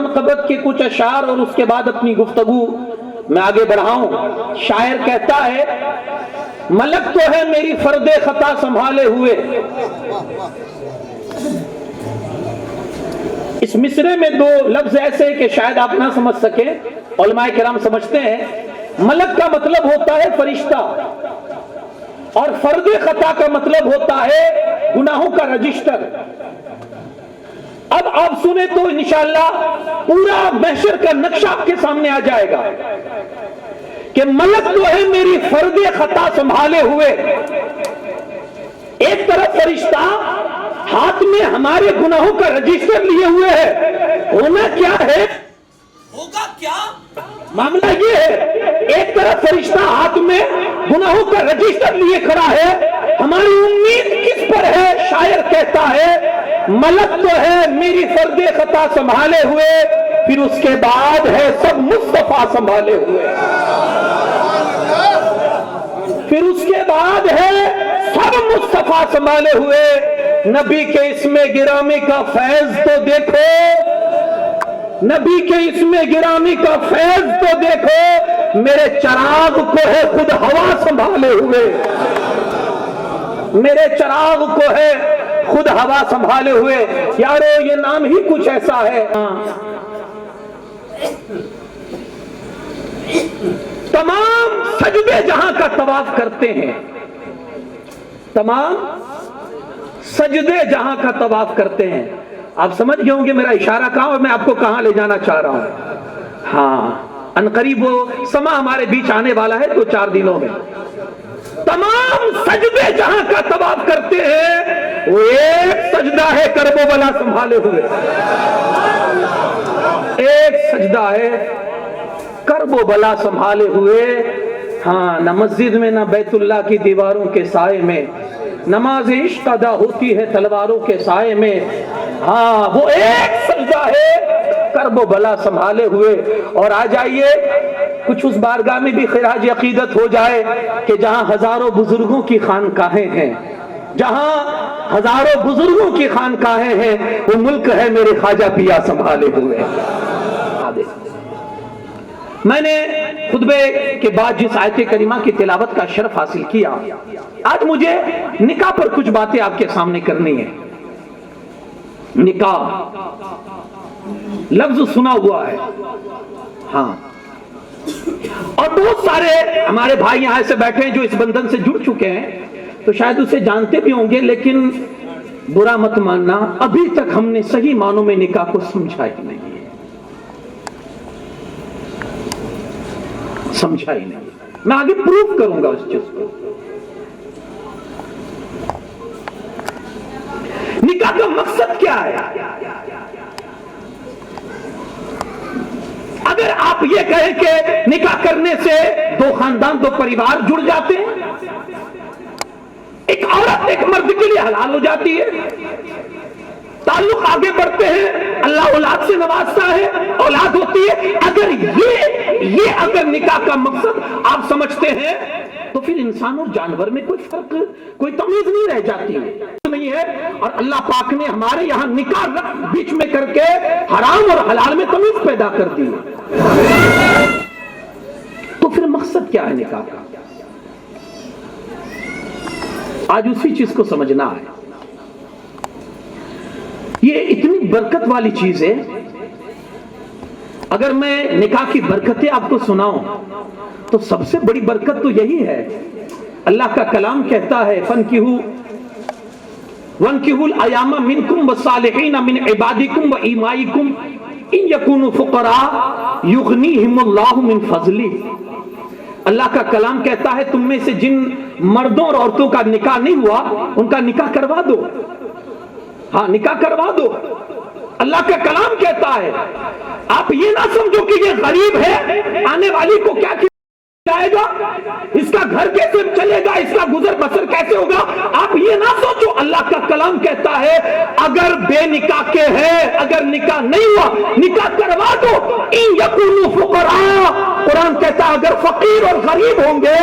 منقبت کے کچھ اشعار اور اس کے بعد اپنی گفتگو میں آگے بڑھاؤں. شاعر کہتا ہے ملک تو ہے میری فرد خطا سنبھالے ہوئے. اس مصرے میں دو لفظ ایسے کہ شاید آپ نہ سمجھ سکیں, علماء کرام سمجھتے ہیں. ملک کا مطلب ہوتا ہے فرشتہ اور فرد خطا کا مطلب ہوتا ہے گناہوں کا رجسٹر. اب آپ سنیں تو انشاءاللہ پورا محشر کا نقشہ آپ کے سامنے آ جائے گا کہ ملک تو ہے میری فرد خطا سنبھالے ہوئے. ایک طرف فرشتہ ہاتھ میں ہمارے گناہوں کا رجسٹر لیے ہوئے ہے. ہونا کیا ہے, ہوگا کیا معاملہ یہ ہے, ایک طرف فرشتہ ہاتھ میں گناہوں کا رجسٹر لیے کھڑا ہے. ہماری امید کس پر ہے؟ شاعر کہتا ہے ملک تو ہے میری فرد خطا سنبھالے ہوئے, پھر اس کے بعد ہے سب مصطفیٰ سنبھالے ہوئے. پھر اس کے بعد ہے سب مصطفیٰ سنبھالے ہوئے. نبی کے اسم گرامی کا فیض تو دیکھو, نبی کے اسم گرامی کا فیض تو دیکھو, میرے چراغ کو ہے خود ہوا سنبھالے ہوئے. میرے چراغ کو ہے خود ہوا سنبھالے ہوئے. یارو یہ نام ہی کچھ ایسا ہے. تمام سجدے جہاں کا طواف کرتے ہیں, تمام سجدے جہاں کا طواف کرتے ہیں. آپ سمجھ گئے ہوں گے میرا اشارہ کہاں اور میں آپ کو کہاں لے جانا چاہ رہا ہوں. ہاں عنقریب وہ سما ہمارے بیچ آنے والا ہے 2-4 دنوں میں. تمام سجدے جہاں کا طواف کرتے ہیں, وہ ایک سجدہ ہے کرب و بلا سنبھالے ہوئے. ایک سجدہ ہے کرب و بلا سنبھالے ہوئے. ہاں, نہ مسجد میں نہ بیت اللہ کی دیواروں کے سائے میں, نماز عشق ادا ہوتی ہے تلواروں کے سائے میں. ہاں, وہ ایک سجدہ ہے کرب و بلا سنبھالے ہوئے. اور آ جائیے کچھ اس بارگاہ میں بھی خراج عقیدت ہو جائے کہ جہاں ہزاروں بزرگوں کی خانقاہیں ہیں, جہاں ہزاروں بزرگوں کی خانقاہیں ہیں, وہ ملک ہے میرے خواجہ پیا سنبھالے ہوئے. میں نے خطبے کے بعد جس آیت کریمہ کی تلاوت کا شرف حاصل کیا, آج مجھے نکاح پر کچھ باتیں آپ کے سامنے کرنی ہے. نکاح لفظ سنا ہوا ہے, ہاں, اور بہت سارے ہمارے بھائی یہاں سے بیٹھے ہیں جو اس بندھن سے جڑ چکے ہیں, تو شاید اسے جانتے بھی ہوں گے, لیکن برا مت ماننا, ابھی تک ہم نے صحیح معنوں میں نکاح کو سمجھا ہی نہیں ہے. سمجھا ہی نہیں. میں آگے پروف کروں گا اس چیز کو. نکاح کا مقصد کیا ہے؟ اگر آپ یہ کہیں کہ نکاح کرنے سے 2 خاندان 2 پریوار جڑ جاتے ہیں, ایک عورت ایک مرد کے لیے حلال ہو جاتی ہے, تعلق آگے بڑھتے ہیں, اللہ اولاد سے نوازتا ہے, اولاد ہوتی ہے. اگر یہ اگر نکاح کا مقصد آپ سمجھتے ہیں تو پھر انسان اور جانور میں کوئی فرق, کوئی تمیز نہیں رہ جاتی نہیں ہے. اور اللہ پاک نے ہمارے یہاں نکاح بیچ میں کر کے حرام اور حلال میں تمیز پیدا کر دی. تو پھر مقصد کیا ہے نکاح کا؟ آج اسی چیز کو سمجھنا ہے. یہ اتنی برکت والی چیز ہے. اگر میں نکاح کی برکتیں آپ کو سناؤں تو سب سے بڑی برکت تو یہی ہے. اللہ کا کلام کہتا ہے وَانْكِحُوا الْأَيَامَ مِنْكُمْ وَالصَّالِحِينَ مِنْ عِبَادِكُمْ وَإِمَائِكُمْ إِنْ يَكُونُوا فُقَرَاءَ يُغْنِيهِمُ اللَّهُ مِنْ فَضْلِهِ. اللہ کا کلام کہتا ہے تم میں سے جن مردوں اور عورتوں کا نکاح نہیں ہوا ان کا نکاح کروا دو. ہاں, نکاح کروا دو. اللہ کا کلام کہتا ہے. آپ یہ نہ سمجھو کہ یہ غریب ہے, آنے والی کو کیا کھلائے گا, اس کا گھر کیسے چلے گا, اس کا گزر بسر کیسے ہوگا. آپ یہ نہ سوچو. اللہ کا کلام کہتا ہے اگر بے نکاح کے ہیں, اگر نکاح نہیں ہوا نکاح کروا دو. ان یکونوا فقراء, قرآن کہتا ہے اگر فقیر اور غریب ہوں گے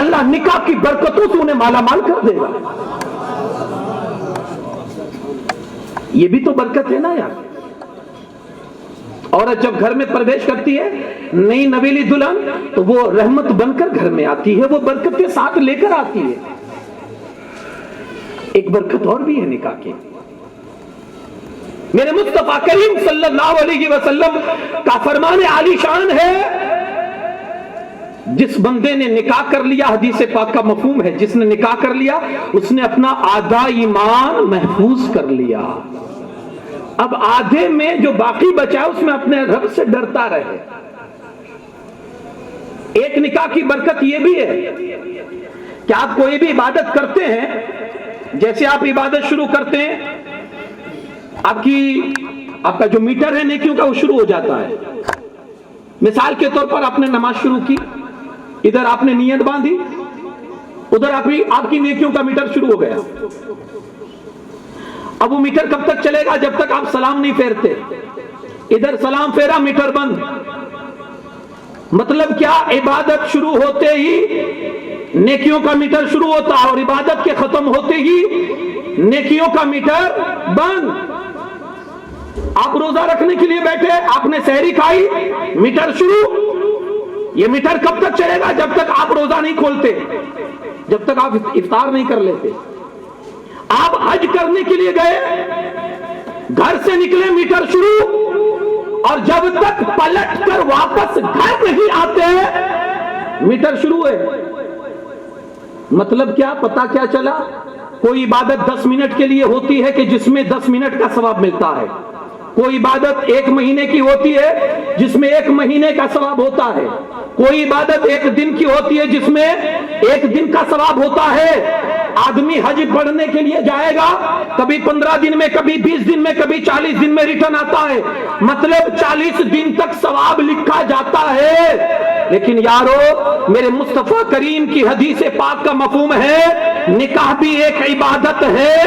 اللہ نکاح کی برکتوں سے انہیں مالا مال کر دے گا. یہ بھی تو برکت ہے نا یار. عورت جب گھر میں پرویش کرتی ہے نئی نویلی دلہن تو وہ رحمت بن کر گھر میں آتی ہے، وہ برکت کے ساتھ لے کر آتی ہے۔ ایک برکت اور بھی ہے نکاح کی، میرے مصطفیٰ کریم صلی اللہ علیہ وسلم کا فرمان عالی شان ہے، جس بندے نے نکاح کر لیا، حدیث پاک کا مفہوم ہے، جس نے نکاح کر لیا اس نے اپنا آدھا ایمان محفوظ کر لیا۔ اب آدھے میں جو باقی بچا ہے اس میں اپنے رب سے ڈرتا رہے۔ ایک نکاح کی برکت یہ بھی ہے کہ آپ کوئی بھی عبادت کرتے ہیں، جیسے آپ عبادت شروع کرتے ہیں، آپ کا جو میٹر ہے نیکیوں کا وہ شروع ہو جاتا ہے۔ مثال کے طور پر آپ نے نماز شروع کی، ادھر آپ نے نیت باندھی، ادھر آپ کی نیکیوں کا میٹر شروع ہو گیا۔ اب وہ میٹر کب تک چلے گا؟ جب تک آپ سلام نہیں پھیرتے۔ ادھر سلام پھیرا، میٹر بند۔ مطلب کیا؟ عبادت شروع ہوتے ہی نیکیوں کا میٹر شروع ہوتا ہے اور عبادت کے ختم ہوتے ہی نیکیوں کا میٹر بند۔ آپ روزہ رکھنے کے لیے بیٹھے، آپ نے سحری کھائی، میٹر شروع۔ یہ میٹر کب تک چلے گا؟ جب تک آپ روزہ نہیں کھولتے، جب تک آپ افطار نہیں کر لیتے۔ آپ حج کرنے کے لیے گئے، گھر سے نکلے، میٹر شروع، اور جب تک پلٹ کر واپس گھر نہیں آتے میٹر شروع ہے۔ مطلب کیا؟ پتا کیا چلا؟ کوئی عبادت 10 منٹ کے لیے ہوتی ہے کہ جس میں 10 منٹ کا ثواب ملتا ہے، کوئی عبادت 1 مہینے کی ہوتی ہے جس میں 1 مہینے کا ثواب ہوتا ہے، کوئی عبادت 1 دن کی ہوتی ہے جس میں 1 دن کا ثواب ہوتا ہے۔ آدمی حج پڑھنے کے لیے جائے گا، کبھی 15 دن میں، کبھی 20 دن میں، کبھی 40 دن میں ریٹرن آتا ہے، مطلب 40 دن تک ثواب لکھا جاتا ہے۔ لیکن یارو، میرے مصطفیٰ کریم کی حدیث پاک کا مفہوم ہے، نکاح بھی ایک عبادت ہے۔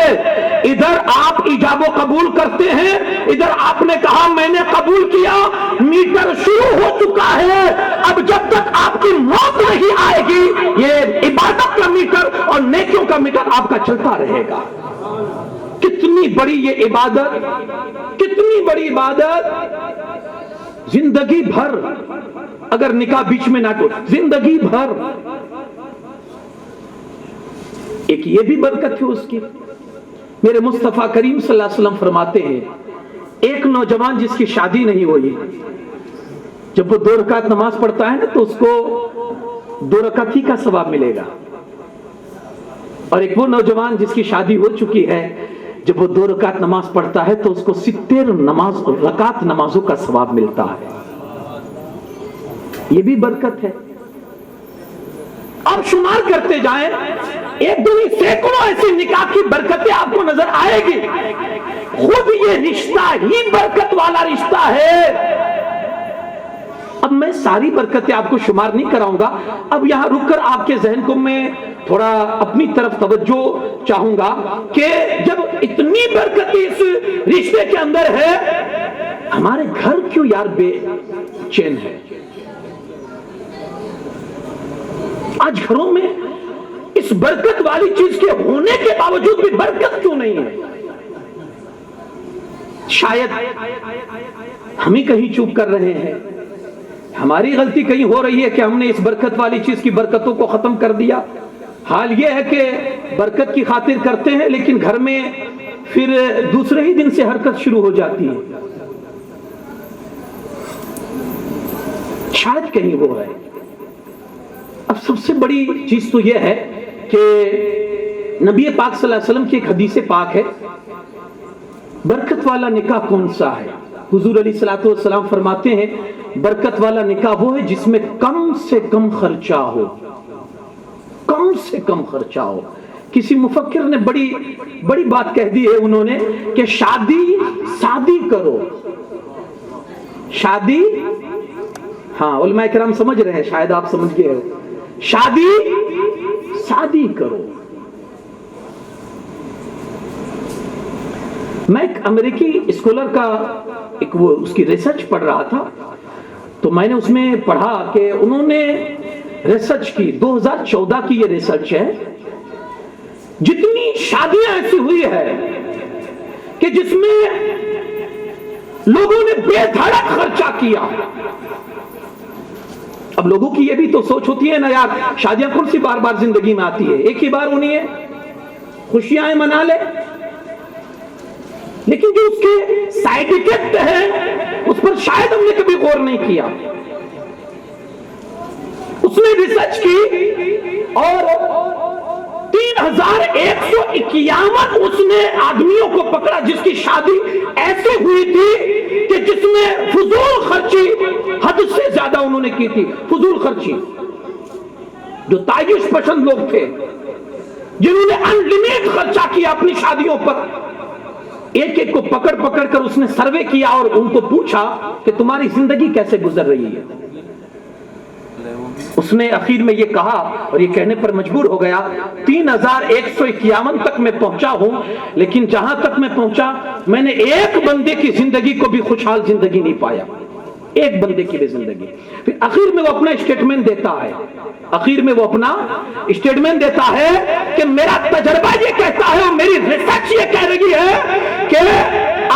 ادھر آپ ایجاب و قبول کرتے ہیں، ادھر آپ نے کہا میں نے قبول کیا، میٹر شروع ہو چکا ہے۔ اب جب تک آپ کی موت نہیں آئے گی یہ عبادت کا میٹر اور نیکیوں کا میٹر آپ کا چلتا رہے گا۔ کتنی بڑی یہ عبادت، کتنی بڑی عبادت! زندگی بھر اگر نکاح بیچ میں نہ ٹوٹ، زندگی بھر۔ ایک یہ بھی برکت ہے اس کی، میرے مصطفیٰ کریم صلی اللہ علیہ وسلم فرماتے ہیں، ایک نوجوان جس کی شادی نہیں ہوئی، جب وہ 2 رکعت نماز پڑھتا ہے نا تو اس کو 2 رکعت ہی کا ثواب ملے گا، اور ایک وہ نوجوان جس کی شادی ہو چکی ہے جب وہ 2 رکعت نماز پڑھتا ہے تو اس کو 70 رکعت نمازوں کا ثواب ملتا ہے۔ یہ بھی برکت ہے۔ اب شمار کرتے جائیں، ایک دو نہیں سینکڑوں ایسی نکاح کی برکتیں آپ کو نظر آئے گی۔ خود یہ رشتہ ہی برکت والا رشتہ ہے۔ اب میں ساری برکتیں آپ کو شمار نہیں کراؤں گا، اب یہاں رک کر آپ کے ذہن کو میں تھوڑا اپنی طرف توجہ چاہوں گا کہ جب اتنی برکت اس رشتے کے اندر ہے، ہمارے گھر کیوں یار بے چین ہے؟ آج گھروں میں اس برکت والی چیز کے ہونے کے باوجود بھی برکت کیوں نہیں ہے؟ شاید ہم ہی کہیں چوک کر رہے ہیں، ہماری غلطی کہیں ہو رہی ہے کہ ہم نے اس برکت والی چیز کی برکتوں کو ختم کر دیا۔ حال یہ ہے کہ برکت کی خاطر کرتے ہیں لیکن گھر میں پھر دوسرے ہی دن سے حرکت شروع ہو جاتی ہے۔ شاید کہیں وہ ہے۔ اب سب سے بڑی چیز تو یہ ہے کہ نبی پاک صلی اللہ علیہ وسلم کی ایک حدیث پاک ہے، برکت والا نکاح کون سا ہے؟ حضور علیہ الصلوۃ والسلام فرماتے ہیں برکت والا نکاح وہ ہے جس میں کم سے کم خرچہ ہو، کم سے کم خرچہ ہو۔ کسی مفکر نے بڑی بات کہہ دی ہے انہوں نے کہ شادی کرو، شادی، ہاں علماء کرام سمجھ رہے ہیں، شاید آپ سمجھ گئے ہو، شادی کرو۔ میں ایک امریکی اسکولر کا اس کی ریسرچ پڑھ رہا تھا، تو میں نے اس میں پڑھا کہ انہوں نے ریسرچ کی، 2014 کی یہ ریسرچ ہے، جتنی شادیاں ایسی ہوئی ہے کہ جس میں لوگوں نے بے دھڑک خرچہ کیا. اب لوگوں کی یہ بھی تو سوچ ہوتی ہے نا یار, شادیاں کون سی بار بار زندگی میں آتی ہے, ایک ہی بار ہونی ہے, خوشیاں منا لے. لیکن جو اس کے سائیڈ ایفیکٹ ہیں اس پر شاید ہم نے کبھی غور نہیں کیا. اس نے ریسرچ کی اور 3151 اس نے آدمیوں کو پکڑا جس کی شادی ایسے ہوئی تھی کہ جس میں فضول خرچی حد سے زیادہ انہوں نے کی تھی. فضول خرچی, جو تعیش پسند لوگ تھے جنہوں نے انلمیٹڈ خرچہ کیا اپنی شادیوں پر. ایک ایک کو پکڑ پکڑ کر اس نے سروے کیا اور ان کو پوچھا کہ تمہاری زندگی کیسے گزر رہی ہے. اس نے اخیر میں یہ کہا اور یہ کہنے پر مجبور ہو گیا, 3151 تک میں پہنچا ہوں, لیکن جہاں تک میں پہنچا میں نے ایک بندے کی زندگی کو بھی خوشحال زندگی نہیں پایا, ایک بندے کی بھی زندگی. پھر اخیر میں وہ اپنا اسٹیٹمنٹ دیتا ہے, اخیر میں وہ اپنا اسٹیٹمنٹ دیتا ہے کہ میرا تجربہ یہ کہتا ہے اور میری ریسرچ یہ کہہ رہی ہے کہ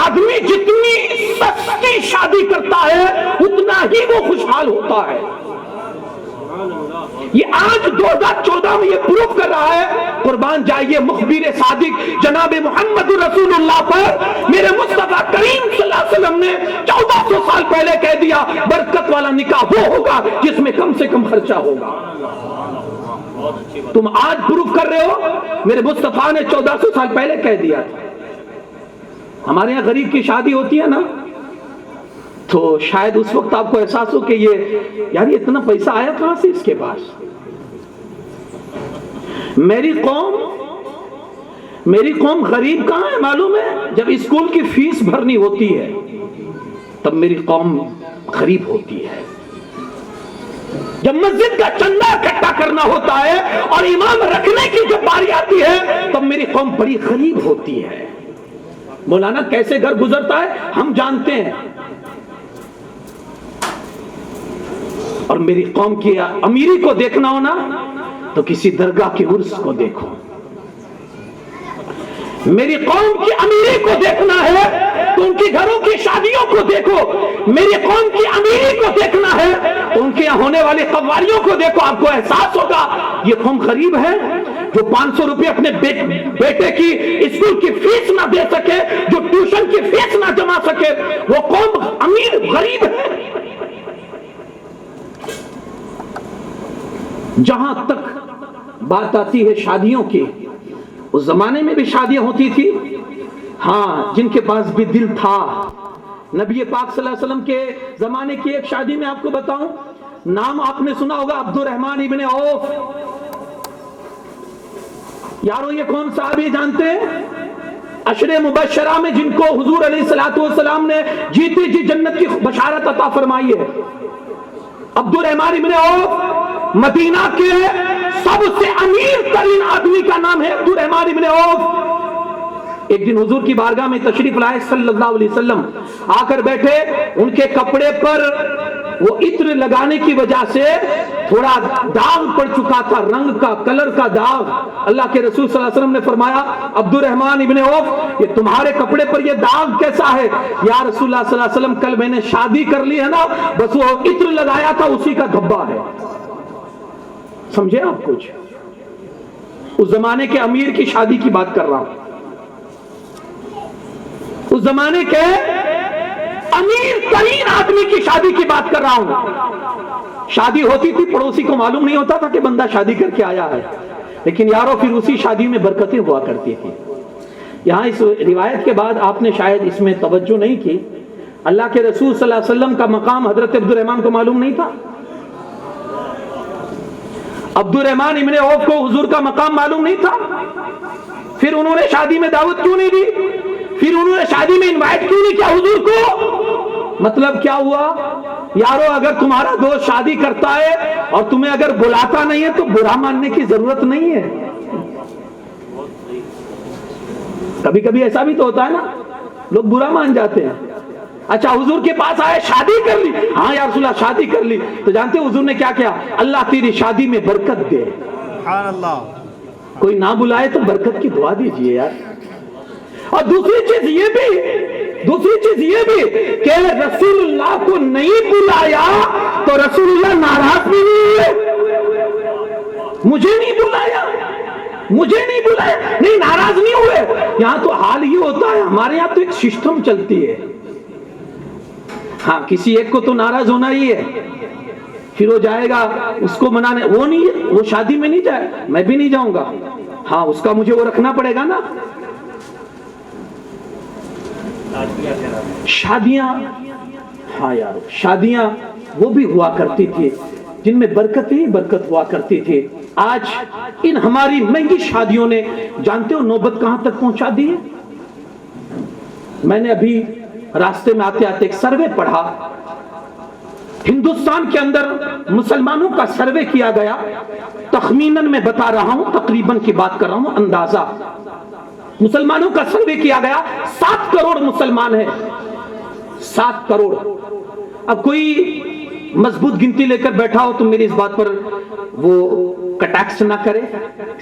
آدمی جتنی سستی شادی کرتا ہے اتنا ہی وہ خوشحال ہوتا ہے. یہ آج 2014 میں یہ پروف کر رہا ہے. قربان جائیے مخبر صادق جناب محمد رسول اللہ پر میرے مصطفیٰ کریم صلی اللہ علیہ وسلم نے 1400 سال پہلے کہہ دیا برکت والا نکاح وہ ہوگا جس میں کم سے کم خرچہ ہوگا. تم آج پروف کر رہے ہو, میرے مصطفیٰ نے 1400 سال پہلے کہہ دیا تھا. ہمارے یہاں غریب کی شادی ہوتی ہے نا تو شاید اس وقت آپ کو احساس ہو کہ یہ یار اتنا پیسہ آیا کہاں سے اس کے پاس. میری قوم غریب کہاں ہے معلوم ہے, جب اسکول کی فیس بھرنی ہوتی ہے تب میری قوم غریب ہوتی ہے. جب مسجد کا چندہ اکٹھا کرنا ہوتا ہے اور امام رکھنے کی جب باری آتی ہے تب میری قوم بڑی غریب ہوتی ہے. مولانا کیسے گھر گزرتا ہے ہم جانتے ہیں. اور میری قوم کی امیری کو دیکھنا ہونا تو کسی درگاہ کے عرس کو دیکھو. میری قوم کی امیری کو دیکھنا ہے تو ان کے گھروں کی شادیوں کو دیکھو. میری قوم کی امیری کو دیکھنا ہے تو ان کے یہاں ہونے والی قواریوں کو دیکھو. آپ کو احساس ہوگا یہ قوم غریب ہے جو 500 روپے اپنے بیٹے کی اسکول کی فیس نہ دے سکے, جو ٹیوشن کی فیس نہ جما سکے, وہ قوم امیر غریب ہے. جہاں تک بات آتی ہے شادیوں کی, اس زمانے میں بھی شادیاں ہوتی تھی. ہاں جن کے پاس بھی دل تھا. نبی پاک صلی اللہ علیہ وسلم کے زمانے کی ایک شادی میں آپ کو بتاؤں, نام آپ نے سنا ہوگا عبد الرحمن ابن عوف. یارو یہ کون صحابی جانتے ہیں؟ عشر مبشرہ میں جن کو حضور علیہ الصلوۃ والسلام نے جیتی جی جنت کی بشارت عطا فرمائی ہے. عبد الرحمن ابن عوف مدینہ کے سب سے امیر ترین آدمی کا نام ہے عبد الرحمن ابن عوف. ایک دن حضور کی بارگاہ میں تشریف لائے صلی اللہ علیہ وسلم, آ کر بیٹھے. ان کے کپڑے پر وہ عطر لگانے کی وجہ سے تھوڑا داغ پڑ چکا تھا, رنگ کا کلر کا داغ. اللہ کے رسول صلی اللہ علیہ وسلم نے فرمایا عبد الرحمن ابن عوف یہ تمہارے کپڑے پر یہ داغ کیسا ہے؟ یا رسول اللہ صلی اللہ علیہ وسلم کل میں نے شادی کر لی ہے نا, بس وہ عطر لگایا تھا اسی کا دھبا ہے. سمجھے آپ کچھ؟ اس زمانے کے امیر کی شادی کی بات کر رہا ہوں, اس زمانے کے امیر ترین آدمی کی شادی کی بات کر رہا ہوں. شادی ہوتی تھی, پڑوسی کو معلوم نہیں ہوتا تھا کہ بندہ شادی کر کے آیا ہے, لیکن یارو پھر اسی شادی میں برکتیں ہوا کرتی تھی. یہاں اس روایت کے بعد آپ نے شاید اس میں توجہ نہیں کی, اللہ کے رسول صلی اللہ علیہ وسلم کا مقام حضرت عبد الرحمن کو معلوم نہیں تھا. عبد الرحمن ابن عوف کو حضور کا مقام معلوم نہیں تھا. پھر انہوں نے شادی میں دعوت کیوں نہیں دی؟ پھر انہوں نے شادی میں انوائٹ کیوں نہیں کیا حضور کو؟ مطلب کیا ہوا یارو, اگر تمہارا دوست شادی کرتا ہے اور تمہیں اگر بلاتا نہیں ہے تو برا ماننے کی ضرورت نہیں ہے. کبھی کبھی ایسا بھی تو ہوتا ہے نا, لوگ برا مان جاتے ہیں. اچھا حضور کے پاس آئے, شادی کر لی, ہاں یا رسول اللہ شادی کر لی, تو جانتے ہیں حضور نے کیا کیا؟ اللہ تیری شادی میں برکت دے. سبحان اللہ. کوئی نہ بلائے تو برکت کی دعا دیجئے یار. اور دوسری چیز یہ بھی دوسری چیز یہ بھی کہ رسول اللہ کو نہیں بلایا تو رسول اللہ ناراض بھی نہیں ہوئے. مجھے نہیں بلایا نہیں ناراض نہیں ہوئے. یہاں تو حال یہ ہوتا ہے, ہمارے یہاں تو ایک سسٹم چلتی ہے. ہاں کسی ایک کو تو ناراض ہونا ہی ہے, پھر وہ جائے گا اس کو منانے, وہ نہیں, وہ شادی میں نہیں جائے, میں بھی نہیں جاؤں گا. ہاں اس کا مجھے وہ رکھنا پڑے گا نا. شادیاں, ہاں یار شادیاں وہ بھی ہوا کرتی تھی جن میں برکت ہی برکت ہوا کرتی تھی. آج ان ہماری مہنگی شادیوں نے جانتے ہو نوبت کہاں تک پہنچا دی ہے. میں نے ابھی راستے میں آتے آتے ایک سروے پڑھا. ہندوستان کے اندر مسلمانوں کا سروے کیا گیا. تخمیناً میں بتا رہا ہوں, تقریباً کی بات کر رہا ہوں, اندازہ مسلمانوں کا سروے کیا گیا. 7 کروڑ مسلمان ہیں, 7 کروڑ. اب کوئی مضبوط گنتی لے کر بیٹھا ہو تو میری اس بات پر وہ کٹیکس نہ کرے.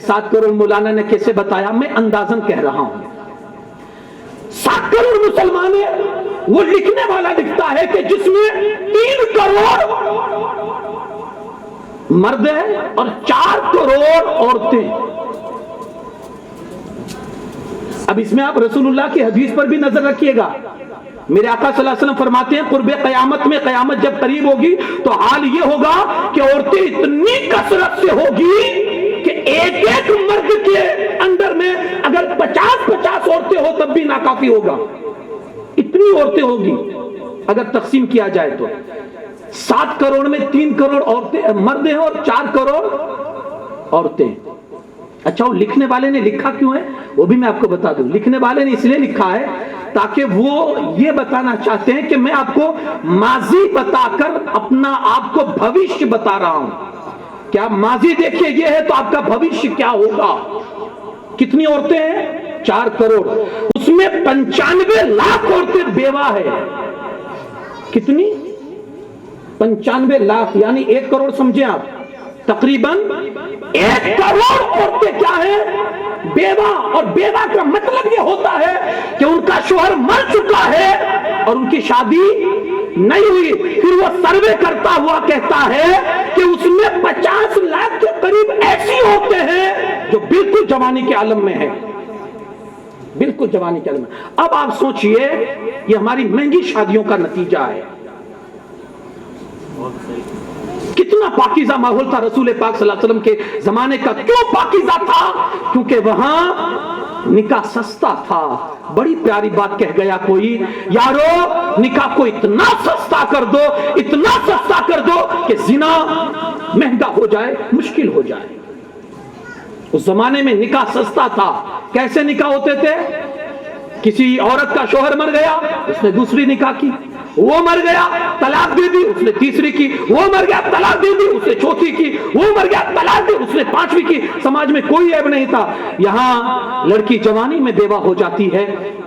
7 کروڑ مولانا نے کیسے بتایا, میں اندازاً کہہ رہا ہوں. 7 کروڑ مسلمان ہیں. وہ لکھنے والا لکھتا ہے کہ جس میں 3 کروڑ مرد ہیں اور 4 کروڑ عورتیں. اب اس میں آپ رسول اللہ کی حدیث پر بھی نظر رکھیے گا. میرے آقا صلی اللہ علیہ وسلم فرماتے ہیں قرب قیامت میں, قیامت جب قریب ہوگی تو حال یہ ہوگا کہ عورتیں اتنی کثرت سے ہوگی کہ ایک مرد کے اندر میں اگر 50 عورتیں ہو تب بھی ناکافی ہوگا. اتنی عورتیں ہوگی اگر تقسیم کیا جائے تو. 7 کروڑ میں 3 کروڑ عورتیں مرد ہیں اور 4 کروڑ عورتیں. اچھا وہ لکھنے والے نے لکھا کیوں ہے وہ بھی میں آپ کو بتا دوں. لکھنے والے نے اس لیے لکھا ہے تاکہ وہ یہ بتانا چاہتے ہیں کہ میں آپ کو ماضی بتا کر اپنا آپ کو بھوشیہ بتا رہا ہوں. کیا ماضی دیکھیے یہ ہے تو آپ کا بھوشیہ کیا ہوگا. کتنی عورتیں ہیں, 4 کروڑ. اس میں 95 لاکھ عورتیں بیوہ ہے. کتنی, 95 لاکھ, یعنی 1 کروڑ سمجھیں آپ, تقریباً 1 کروڑ عورتیں کیا ہیں, بیوہ. اور بیوہ کا مطلب یہ ہوتا ہے کہ ان کا شوہر مر چکا ہے اور ان کی شادی نہیں ہوئی. پھر وہ سروے کرتا ہوا کہتا ہے کہ اس میں 50 لاکھ کے قریب ایسی عورتیں ہیں جو بالکل جوانی کے عالم میں ہیں, بالکل جوانی کے عالم میں. اب آپ سوچئے یہ ہماری مہنگی شادیوں کا نتیجہ ہے. کتنا پاکیزہ ماحول تھا رسول پاک صلی اللہ علیہ وسلم کے زمانے کا. کیوں پاکیزہ تھا, کیونکہ وہاں نکاح سستا تھا. بڑی پیاری بات کہہ گیا کوئی, یارو نکاح کو اتنا سستا کر دو, اتنا سستا کر دو کہ زنا مہنگا ہو جائے, مشکل ہو جائے. اس زمانے میں نکاح سستا تھا. کیسے نکاح ہوتے تھے, کسی عورت کا شوہر مر گیا اس نے دوسری نکاح کی, وہ مر گیا طلاق دے دی اس نے تیسری کی, وہ مر گیا طلاق دے دی اس نے چوتھی کی, وہ مر گیا طلاق دی اس نے 5ویں کی. سماج میں کوئی عیب نہیں تھا. یہاں لڑکی جوانی میں بیوہ ہو جاتی ہے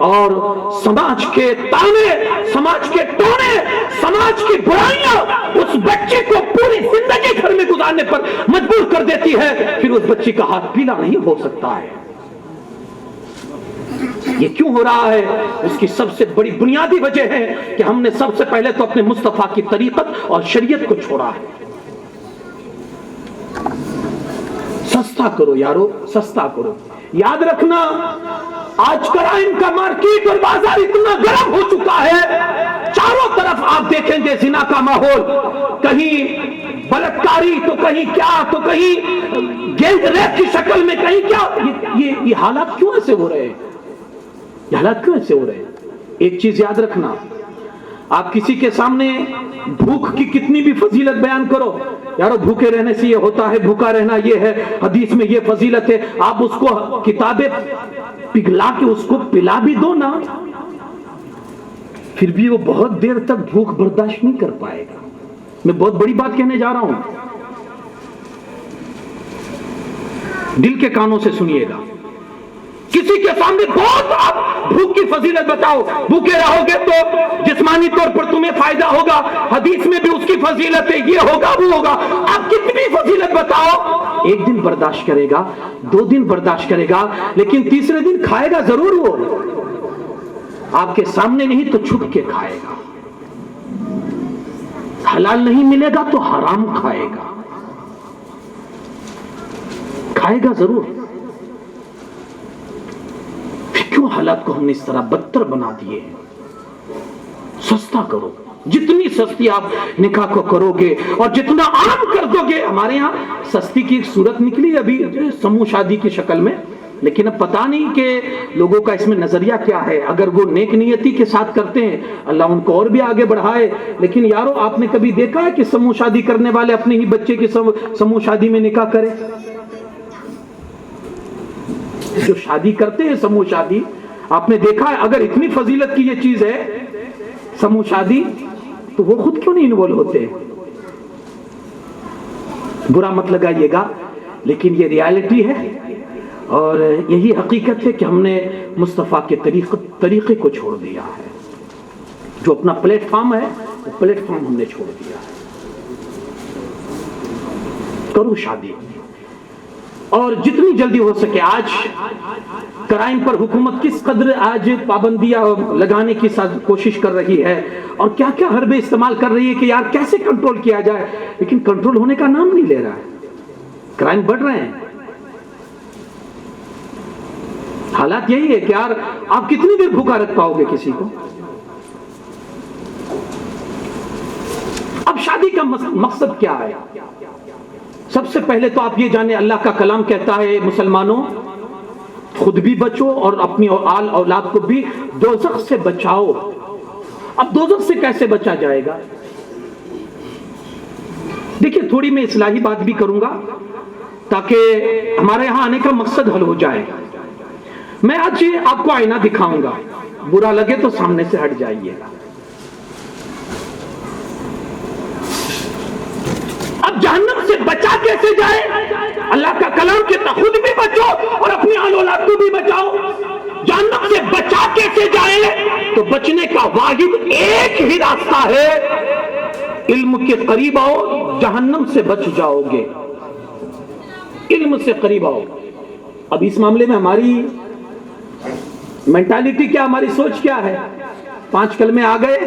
اور سماج کے تانے, سماج کے ٹونے, سماج کی برائیاں اس بچے کو پوری زندگی گھر میں گزارنے پر مجبور کر دیتی ہے. پھر اس بچی کا ہاتھ پیلا نہیں ہو سکتا ہے. یہ کیوں ہو رہا ہے, اس کی سب سے بڑی بنیادی وجہ ہے کہ ہم نے سب سے پہلے تو اپنے مصطفیٰ کی طریقت اور شریعت کو چھوڑا ہے. سستا کرو یارو, سستا کرو. یاد رکھنا آج کرائم کا مارکیٹ اور بازار اتنا گرم ہو چکا ہے, چاروں طرف آپ دیکھیں گے زنا کا ماحول. کہیں بلاکاری تو کہیں کیا, تو کہیں گینگ ریپ کی شکل میں, کہیں کیا. یہ حالات کیوں ایسے ہو رہے ہیں, یہ حالات کیوں ایسے ہو رہے ہیں. ایک چیز یاد رکھنا, آپ کسی کے سامنے بھوک کی کتنی بھی فضیلت بیان کرو, یارو بھوکے رہنے سے یہ ہوتا ہے, بھوکا رہنا یہ ہے, حدیث میں یہ فضیلت ہے, آپ اس کو کتابیں پگھلا کے اس کو پلا بھی دو نا, پھر بھی وہ بہت دیر تک بھوک برداشت نہیں کر پائے گا. میں بہت بڑی بات کہنے جا رہا ہوں, دل کے کانوں سے سنیے گا. کسی کے سامنے بہت آپ بھوک کی فضیلت بتاؤ, بھوکے رہو گے تو جسمانی طور پر تمہیں فائدہ ہوگا, حدیث میں بھی اس کی فضیلت ہے, یہ ہوگا وہ ہوگا. آپ کتنی فضیلت بتاؤ, 1 دن برداشت کرے گا, 2 دن برداشت کرے گا, لیکن تیسرے دن کھائے گا ضرور. وہ آپ کے سامنے نہیں تو چھپ کے کھائے گا، حلال نہیں ملے گا تو حرام کھائے گا، کھائے گا ضرور۔ پھر کیوں حالات کو ہم نے اس طرح بدتر بنا دیے ہیں؟ سستا کرو، جتنی سستی آپ نکاح کو کرو گے اور جتنا عام کر دو گے۔ ہمارے ہاں سستی کی ایک صورت نکلی ابھی سموہ شادی کی شکل میں، لیکن اب پتہ نہیں کہ لوگوں کا اس میں نظریہ کیا ہے۔ اگر وہ نیک نیتی کے ساتھ کرتے ہیں اللہ ان کو اور بھی آگے بڑھائے، لیکن یارو آپ نے کبھی دیکھا ہے کہ سموہ شادی کرنے والے اپنے ہی بچے کی سموہ شادی میں نکاح کرے؟ جو شادی کرتے ہیں سموہ شادی، آپ نے دیکھا ہے اگر اتنی فضیلت کی یہ چیز ہے سموہ شادی، تو وہ خود کیوں نہیں انوالو ہوتے؟ برا مت لگائیے گا، لیکن یہ ریالٹی ہے اور یہی حقیقت ہے کہ ہم نے مصطفیٰ کے طریقے کو چھوڑ دیا ہے۔ جو اپنا پلیٹ فارم ہے وہ پلیٹ فارم ہم نے چھوڑ دیا ہے۔ کرو شادی، اور جتنی جلدی ہو سکے۔ آج کرائم پر حکومت کس قدر آج پابندیاں لگانے کی کوشش کر رہی ہے اور کیا کیا حربے استعمال کر رہی ہے کہ یار کیسے کنٹرول کیا جائے، لیکن کنٹرول ہونے کا نام نہیں لے رہا ہے۔ کرائم بڑھ رہے ہیں۔ حالات یہی ہے کہ یار آپ کتنی دیر بھوکا رکھ پاؤ گے کسی کو؟ اب شادی کا مقصد کیا ہے؟ سب سے پہلے تو آپ یہ جانیں اللہ کا کلام کہتا ہے مسلمانوں خود بھی بچو اور اپنی آل اولاد کو بھی دوزخ سے بچاؤ۔ اب دوزخ سے کیسے بچا جائے گا؟ دیکھیں تھوڑی میں اصلاحی بات بھی کروں گا تاکہ ہمارے یہاں آنے کا مقصد حل ہو جائے۔ میں آج آپ کو آئینہ دکھاؤں گا، برا لگے تو سامنے سے ہٹ جائیے گا۔ اب جہنم سے بچا کیسے جائے؟ اللہ کا کلام کہتا خود بھی بچو اور اپنی آل اولاد کو بھی بچاؤ۔ جہنم سے بچا کیسے جائے؟ تو بچنے کا واحد ایک ہی راستہ ہے، علم کے قریب آؤ، جہنم سے بچ جاؤ گے۔ علم سے قریب آؤ۔ اب اس معاملے میں ہماری مینٹالٹی کیا، ہماری سوچ کیا ہے؟ 5 کلمے آ گئے،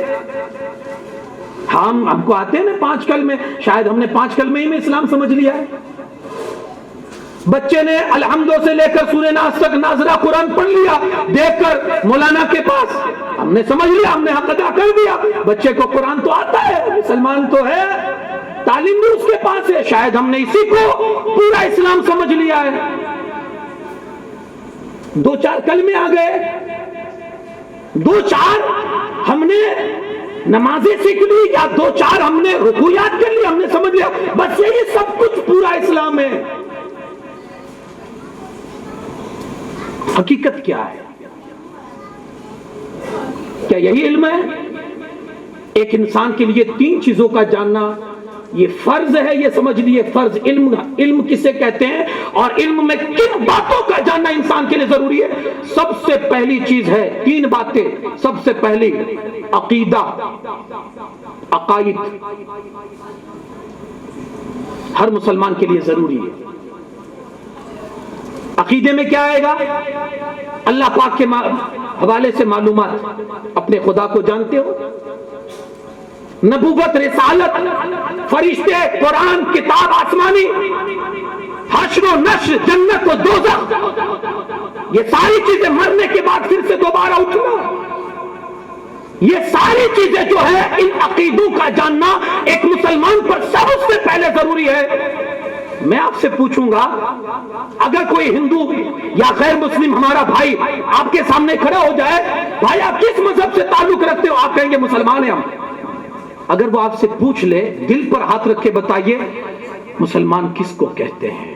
ہم کو آتے ہیں نا 5 کلمے، شاید ہم نے 5 کلمے ہی میں اسلام سمجھ لیا ہے۔ بچے نے الحمدو سے لے کر سورہ ناس تک ناظرہ قرآن پڑھ لیا دیکھ کر مولانا کے پاس، ہم نے سمجھ لیا، ہم نے حق ادا کر دیا۔ بچے کو قرآن تو آتا ہے، مسلمان تو ہے، تعلیم بھی اس کے پاس ہے، شاید ہم نے اسی کو پورا اسلام سمجھ لیا ہے۔ 2-4 کلمے آ گئے، 2-4 ہم نے نمازیں سیکھ لی یا 2-4 ہم نے رکوع یاد کر لی، ہم نے سمجھ لیا، بس یہی سب کچھ پورا اسلام ہے۔ حقیقت کیا ہے؟ کیا یہی علم ہے؟ ایک انسان کے لیے 3 چیزوں کا جاننا یہ فرض ہے، یہ سمجھ لیے فرض۔ علم کسے کہتے ہیں اور علم میں کن باتوں کا جاننا انسان کے لیے ضروری ہے؟ سب سے پہلی چیز ہے 3 باتیں۔ سب سے پہلی عقیدہ، عقائد، ہر مسلمان کے لیے ضروری ہے۔ عقیدے میں کیا آئے گا؟ اللہ پاک کے حوالے سے معلومات، اپنے خدا کو جانتے ہو، نبوت، رسالت، فرشتے، قرآن، کتاب آسمانی، حشر و نشر، جنت و دوزخ، یہ ساری چیزیں، مرنے کے بعد پھر سے دوبارہ اٹھنا، یہ ساری چیزیں جو ہے ان عقیدوں کا جاننا ایک مسلمان پر سب سے پہلے ضروری ہے۔ میں آپ سے پوچھوں گا اگر کوئی ہندو یا غیر مسلم ہمارا بھائی آپ کے سامنے کھڑا ہو جائے، بھائی آپ کس مذہب سے تعلق رکھتے ہو؟ آپ کہیں گے مسلمان ہیں ہم۔ اگر وہ آپ سے پوچھ لے، دل پر ہاتھ رکھ کے بتائیے مسلمان کس کو کہتے ہیں؟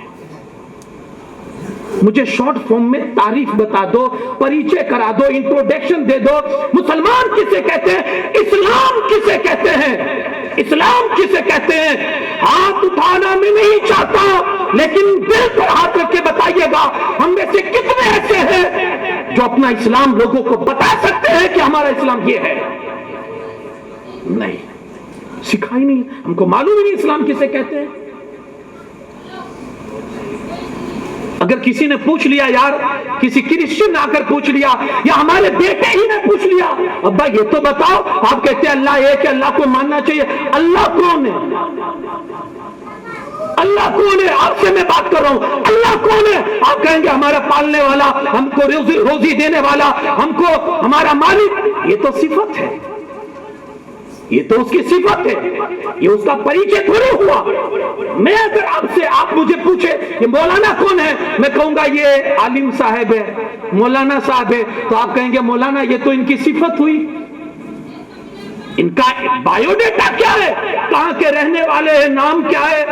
مجھے شارٹ فارم میں تعریف بتا دو، پریچے کرا دو، انٹروڈکشن دے دو۔ مسلمان کسے کہتے ہیں؟ اسلام کسے کہتے ہیں؟ اسلام کسے کہتے ہیں؟ ہاتھ اٹھانا میں نہیں چاہتا، لیکن دل پر ہاتھ رکھ کے بتائیے گا ہم میں سے کتنے ایسے ہیں جو اپنا اسلام لوگوں کو بتا سکتے ہیں کہ ہمارا اسلام یہ ہے؟ نہیں، سکھا ہی نہیں، ہم کو معلوم ہی نہیں اسلام کسے کہتے ہیں۔ اگر کسی نے پوچھ لیا یار، کسی کرسچن نے آ کر پوچھ لیا یا ہمارے بیٹے ہی نے پوچھ لیا ابا یہ تو بتاؤ، آپ کہتے ہیں اللہ ایک ہے، اللہ کو ماننا چاہیے، اللہ کون ہے؟ اللہ کون ہے؟ آپ سے میں بات کر رہا ہوں، اللہ کون ہے؟ آپ کہیں گے ہمارا پالنے والا، ہم کو روزی دینے والا، ہم کو ہمارا مالک۔ یہ تو صفت ہے، یہ تو اس کی صفت ہے، یہ اس کا پریچے تھوڑی ہوا۔ میں اگر آپ مجھے پوچھے یہ مولانا کون ہے، میں کہوں گا یہ عالم صاحب ہے، مولانا صاحب ہے، تو آپ کہیں گے مولانا یہ تو ان کی صفت ہوئی، ان کا بایو ڈیٹا کیا ہے، کہاں کے رہنے والے ہیں، نام کیا ہے،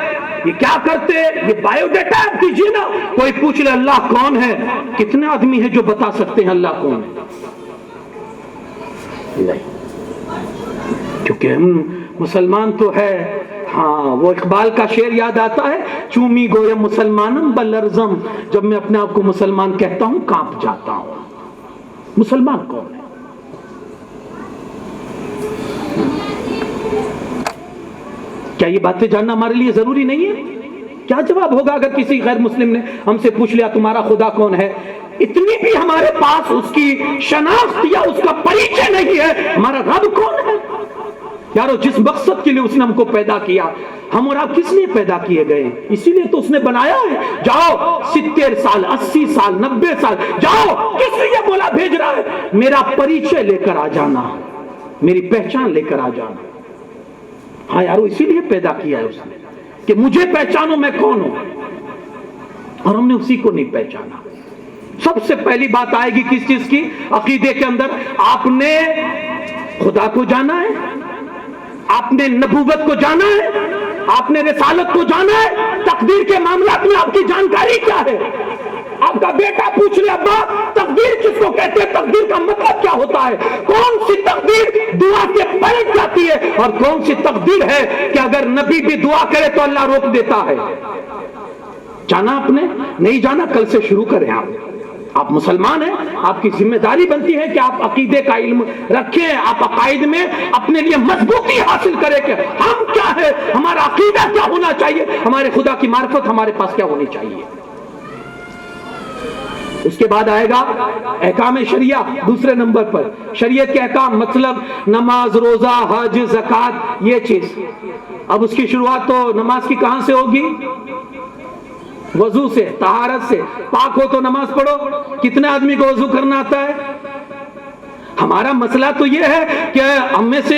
یہ کیا کرتے ہیں، یہ بایو ڈیٹا آپ دیجیے نا۔ کوئی پوچھ لے اللہ کون ہے، کتنے آدمی ہیں جو بتا سکتے ہیں اللہ کون ہے؟ نہیں، کیونکہ ہم مسلمان تو ہے۔ ہاں وہ اقبال کا شعر یاد آتا ہے، چومی گویا مسلمانم بلرزم، جب میں اپنے آپ کو مسلمان کہتا ہوں کانپ جاتا ہوں۔ مسلمان کون ہے؟ کیا یہ باتیں جاننا ہمارے لیے ضروری نہیں ہے؟ کیا جواب ہوگا اگر کسی غیر مسلم نے ہم سے پوچھ لیا تمہارا خدا کون ہے؟ اتنی بھی ہمارے پاس اس کی شناخت یا اس کا پریچے نہیں ہے، ہمارا رب کون ہے؟ یارو جس مقصد کے لیے اس نے ہم کو پیدا کیا، ہم اور آپ کس لیے پیدا کیے گئے؟ اسی لیے تو اس نے بنایا ہے۔ جاؤ 70 سال 80 سال 90 سال جاؤ، کس لیے مولا بھیج رہا ہے؟ میرا پریچے لے کر آ جانا، میری پہچان لے کر آ جانا۔ ہاں یارو اسی لیے پیدا کیا ہے اس نے کہ مجھے پہچانو میں کون ہوں، اور ہم نے اسی کو نہیں پہچانا۔ سب سے پہلی بات آئے گی کس چیز کی؟ عقیدے کے اندر آپ نے خدا کو جانا ہے، آپ نے نبوت کو جانا ہے، آپ نے رسالت کو جانا ہے، تقدیر کے معاملات میں آپ کی جانکاری کیا ہے؟ آپ کا بیٹا پوچھ لے ابا تقدیر کس کو کہتے ہیں، تقدیر کا مطلب کیا ہوتا ہے، کون سی تقدیر دعا سے پلٹ جاتی ہے اور کون سی تقدیر ہے کہ اگر نبی بھی دعا کرے تو اللہ روک دیتا ہے؟ جانا آپ نے؟ نہیں جانا، کل سے شروع کریں۔ آپ مسلمان ہیں، آپ کی ذمہ داری بنتی ہے کہ آپ عقیدے کا علم رکھیں، آپ عقائد میں اپنے لیے مضبوطی حاصل کریں کہ ہم کیا ہے، ہمارا عقیدہ کیا ہونا چاہیے، ہمارے خدا کی معرفت ہمارے پاس کیا ہونی چاہیے۔ اس کے بعد آئے گا احکام شریعہ دوسرے نمبر پر۔ شریعت کے احکام مطلب نماز، روزہ، حج، زکوٰۃ، یہ چیز۔ اب اس کی شروعات تو نماز کی کہاں سے ہوگی؟ وضو سے، طہارت سے۔ پاک ہو تو نماز پڑھو۔ کتنے آدمی کو وضو کرنا آتا ہے؟ ہمارا مسئلہ تو یہ ہے کہ ہم میں سے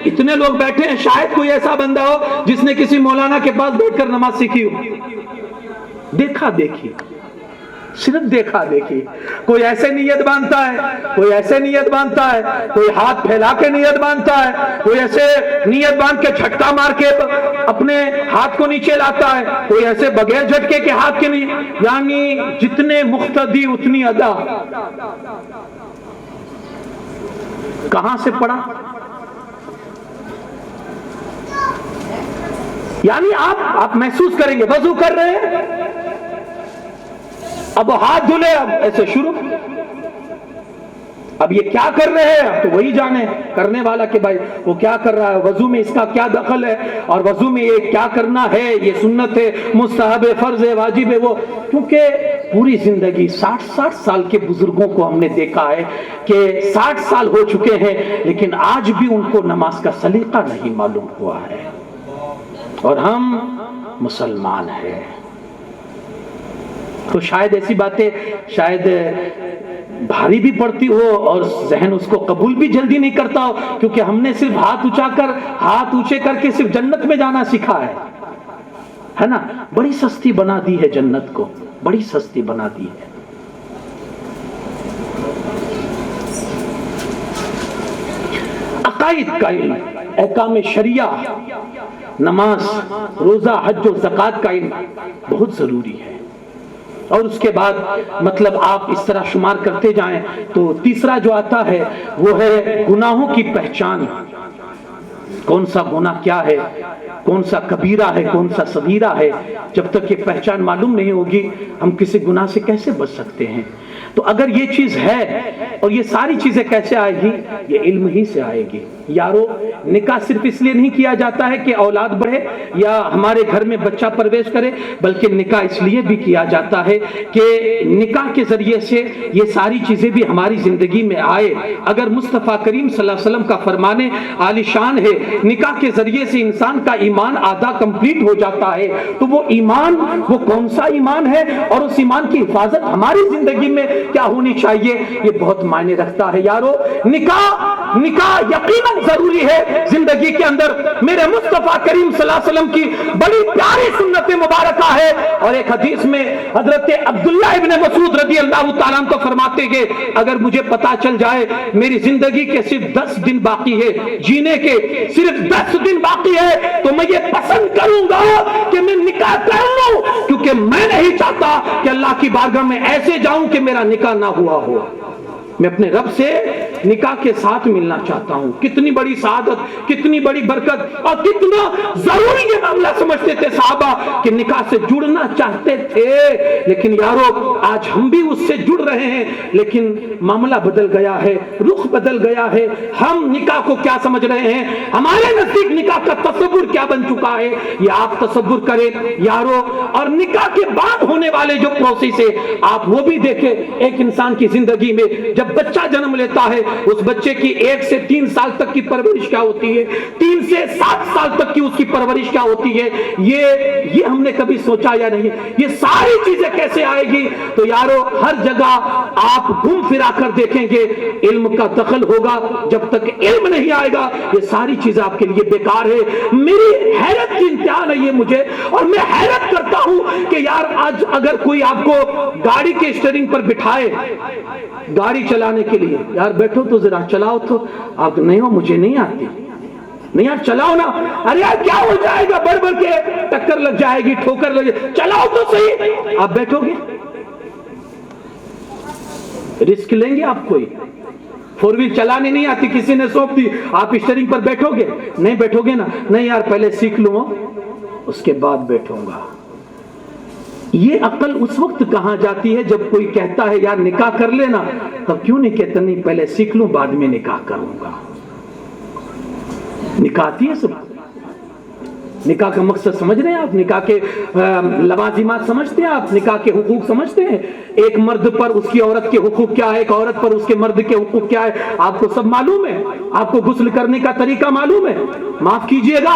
اتنے لوگ بیٹھے ہیں، شاید کوئی ایسا بندہ ہو جس نے کسی مولانا کے پاس بیٹھ کر نماز سیکھی ہو۔ دیکھا دیکھی، صرف دیکھا دیکھی۔ کوئی ایسے نیت باندھتا ہے، کوئی ایسے نیت باندھتا ہے، کوئی ہاتھ پھیلا کے نیت باندھتا ہے، کوئی ایسے نیت باندھ کے جھٹکا مار کے اپنے ہاتھ کو نیچے لاتا ہے، کوئی ایسے بغیر جھٹکے کے ہاتھ کے نہیں، یعنی جتنے مقتدی اتنی ادا۔ کہاں سے پڑھا؟ یعنی آپ محسوس کریں گے وضو کر رہے ہیں، اب وہ ہاتھ دھلے، اب ایسے شروع، اب یہ کیا کر رہے ہیں؟ اب تو وہی جانے کرنے والا کہ بھائی وہ کیا کر رہا ہے، وضو میں اس کا کیا دخل ہے، اور وضو میں یہ کیا کرنا ہے، یہ سنت ہے، مستحب ہے، فرض ہے، واجب ہے وہ۔ کیونکہ پوری زندگی 60 سال کے بزرگوں کو ہم نے دیکھا ہے کہ 60 سال ہو چکے ہیں لیکن آج بھی ان کو نماز کا سلیقہ نہیں معلوم ہوا ہے، اور ہم مسلمان ہیں۔ تو شاید ایسی باتیں شاید بھاری بھی پڑتی ہو اور ذہن اس کو قبول بھی جلدی نہیں کرتا ہو، کیونکہ ہم نے صرف ہاتھ اونچے کر کے صرف جنت میں جانا سیکھا ہے نا۔ بڑی سستی بنا دی ہے جنت کو، بڑی سستی بنا دی ہے۔ عقائد کا علم، احکام شریعہ، نماز، روزہ، حج و زکوٰۃ کا علم بہت ضروری ہے۔ اور اس کے بعد مطلب آپ اس طرح شمار کرتے جائیں تو تیسرا جو آتا ہے وہ ہے گناہوں کی پہچان۔ کون سا گناہ کیا ہے، کون سا کبیرہ ہے کون سا صغیرہ ہے، جب تک یہ پہچان معلوم نہیں ہوگی ہم کسی گناہ سے کیسے بچ سکتے ہیں؟ تو اگر یہ چیز ہے اور یہ ساری چیزیں کیسے آئے گی؟ یہ علم ہی سے آئے گی۔ یارو نکاح صرف اس لیے نہیں کیا جاتا ہے کہ اولاد بڑھے یا ہمارے گھر میں بچہ پرویش کرے، بلکہ نکاح اس لیے بھی کیا جاتا ہے کہ نکاح کے ذریعے سے یہ ساری چیزیں بھی ہماری زندگی میں آئے۔ اگر مصطفیٰ کریم صلی اللہ علیہ وسلم کا فرمانے عالی شان ہے نکاح کے ذریعے سے انسان کا ایمان آدھا کمپلیٹ ہو جاتا ہے، تو وہ ایمان وہ کون سا ایمان ہے اور اس ایمان کی حفاظت ہماری زندگی میں کیا ہونی چاہیے، یہ بہت معنی رکھتا ہے۔ یارو نکاح یقیناً ضروری ہے زندگی کے اندر۔ میرے مصطفیٰ کریم صلی اللہ علیہ وسلم کی بڑی پیاری سنت مبارکہ ہے، اور ایک حدیث میں حضرت عبداللہ ابن مسعود رضی اللہ تعالیٰ عنہ کو فرماتے ہیں اگر مجھے پتا چل جائے میری زندگی کے صرف 10 دن باقی ہے، جینے کے صرف 10 دن باقی ہے، تو میں یہ پسند کروں گا کہ میں نکاح کر لوں، کیونکہ میں نہیں چاہتا کہ اللہ کی بارگاہ میں ایسے جاؤں کہ میرا نکاح نہ ہوا ہو۔ میں اپنے رب سے نکاح کے ساتھ ملنا چاہتا ہوں۔ کتنی بڑی سعادت، کتنی بڑی برکت اور کتنا ضروری یہ معاملہ سمجھتے تھے صحابہ کہ نکاح سے جڑنا چاہتے تھے، لیکن یارو آج ہم بھی اس سے جڑ رہے ہیں، لیکن معاملہ بدل گیا ہے، رخ بدل گیا ہے۔ ہم نکاح کو کیا سمجھ رہے ہیں، ہمارے نزدیک نکاح کا تصور کیا بن چکا ہے، یہ آپ تصور کریں یارو۔ اور نکاح کے بعد ہونے والے جو پروسیس ہے آپ وہ بھی دیکھیں۔ ایک انسان کی زندگی میں جب بچہ جنم لیتا ہے اس بچے کی 1 سے 3 سال تک کی پرورش کیا ہوتی ہے، 3 سے 7 سال تک کی اس کی پرورش کیا ہوتی ہے، یہ ہم نے کبھی سوچا یا نہیں؟ یہ ساری چیزیں کیسے آئے گی؟ تو یارو ہر جگہ آپ گھوم پھرا کر دیکھیں گے علم کا دخل ہوگا، جب تک علم نہیں آئے گا یہ ساری چیزیں آپ کے لیے بیکار ہے۔ میری حیرت کی انتہا نہیں ہے مجھے، اور میں حیرت کرتا ہوں کہ یار آج اگر کوئی آپ کو گاڑی کے اسٹیئرنگ پر بٹھائے گاڑی چلانے کے لیے، یار بیٹھو تو ذرا چلاؤ تو، آپ نہیں ہو مجھے نہیں آتی، نہیں یار چلاؤ نا، ارے یار کیا ہو جائے گا، بڑھ بڑھ کے ٹکر لگ جائے گی، ٹھوکر لگ جائے گی، چلاؤ تو صحیح۔ آپ بیٹھو گے؟ رسک لیں گے آپ؟ کوئی 4 ویل چلانے نہیں آتی، کسی نے سونپ دی، آپ اسٹیئرنگ پر بیٹھو گے؟ نہیں بیٹھو گے نا، نہیں یار پہلے سیکھ لوں اس کے بعد بیٹھوں گا۔ یہ عقل اس وقت کہاں جاتی ہے جب کوئی کہتا ہے یار نکاح کر لینا، تب کیوں نہیں کہتا نہیں پہلے سیکھ لوں بعد میں نکاح کروں گا؟ نکاح آتی ہے سب، نکاح کا مقصد سمجھ رہے ہیں آپ؟ نکاح کے لوازمات سمجھتے ہیں آپ؟ نکاح کے حقوق سمجھتے ہیں؟ ایک مرد پر اس کی عورت کے حقوق کیا ہے، ایک عورت پر اس کے مرد کے حقوق کیا ہے، آپ کو سب معلوم ہے؟ آپ کو غسل کرنے کا طریقہ معلوم ہے؟ معاف کیجئے گا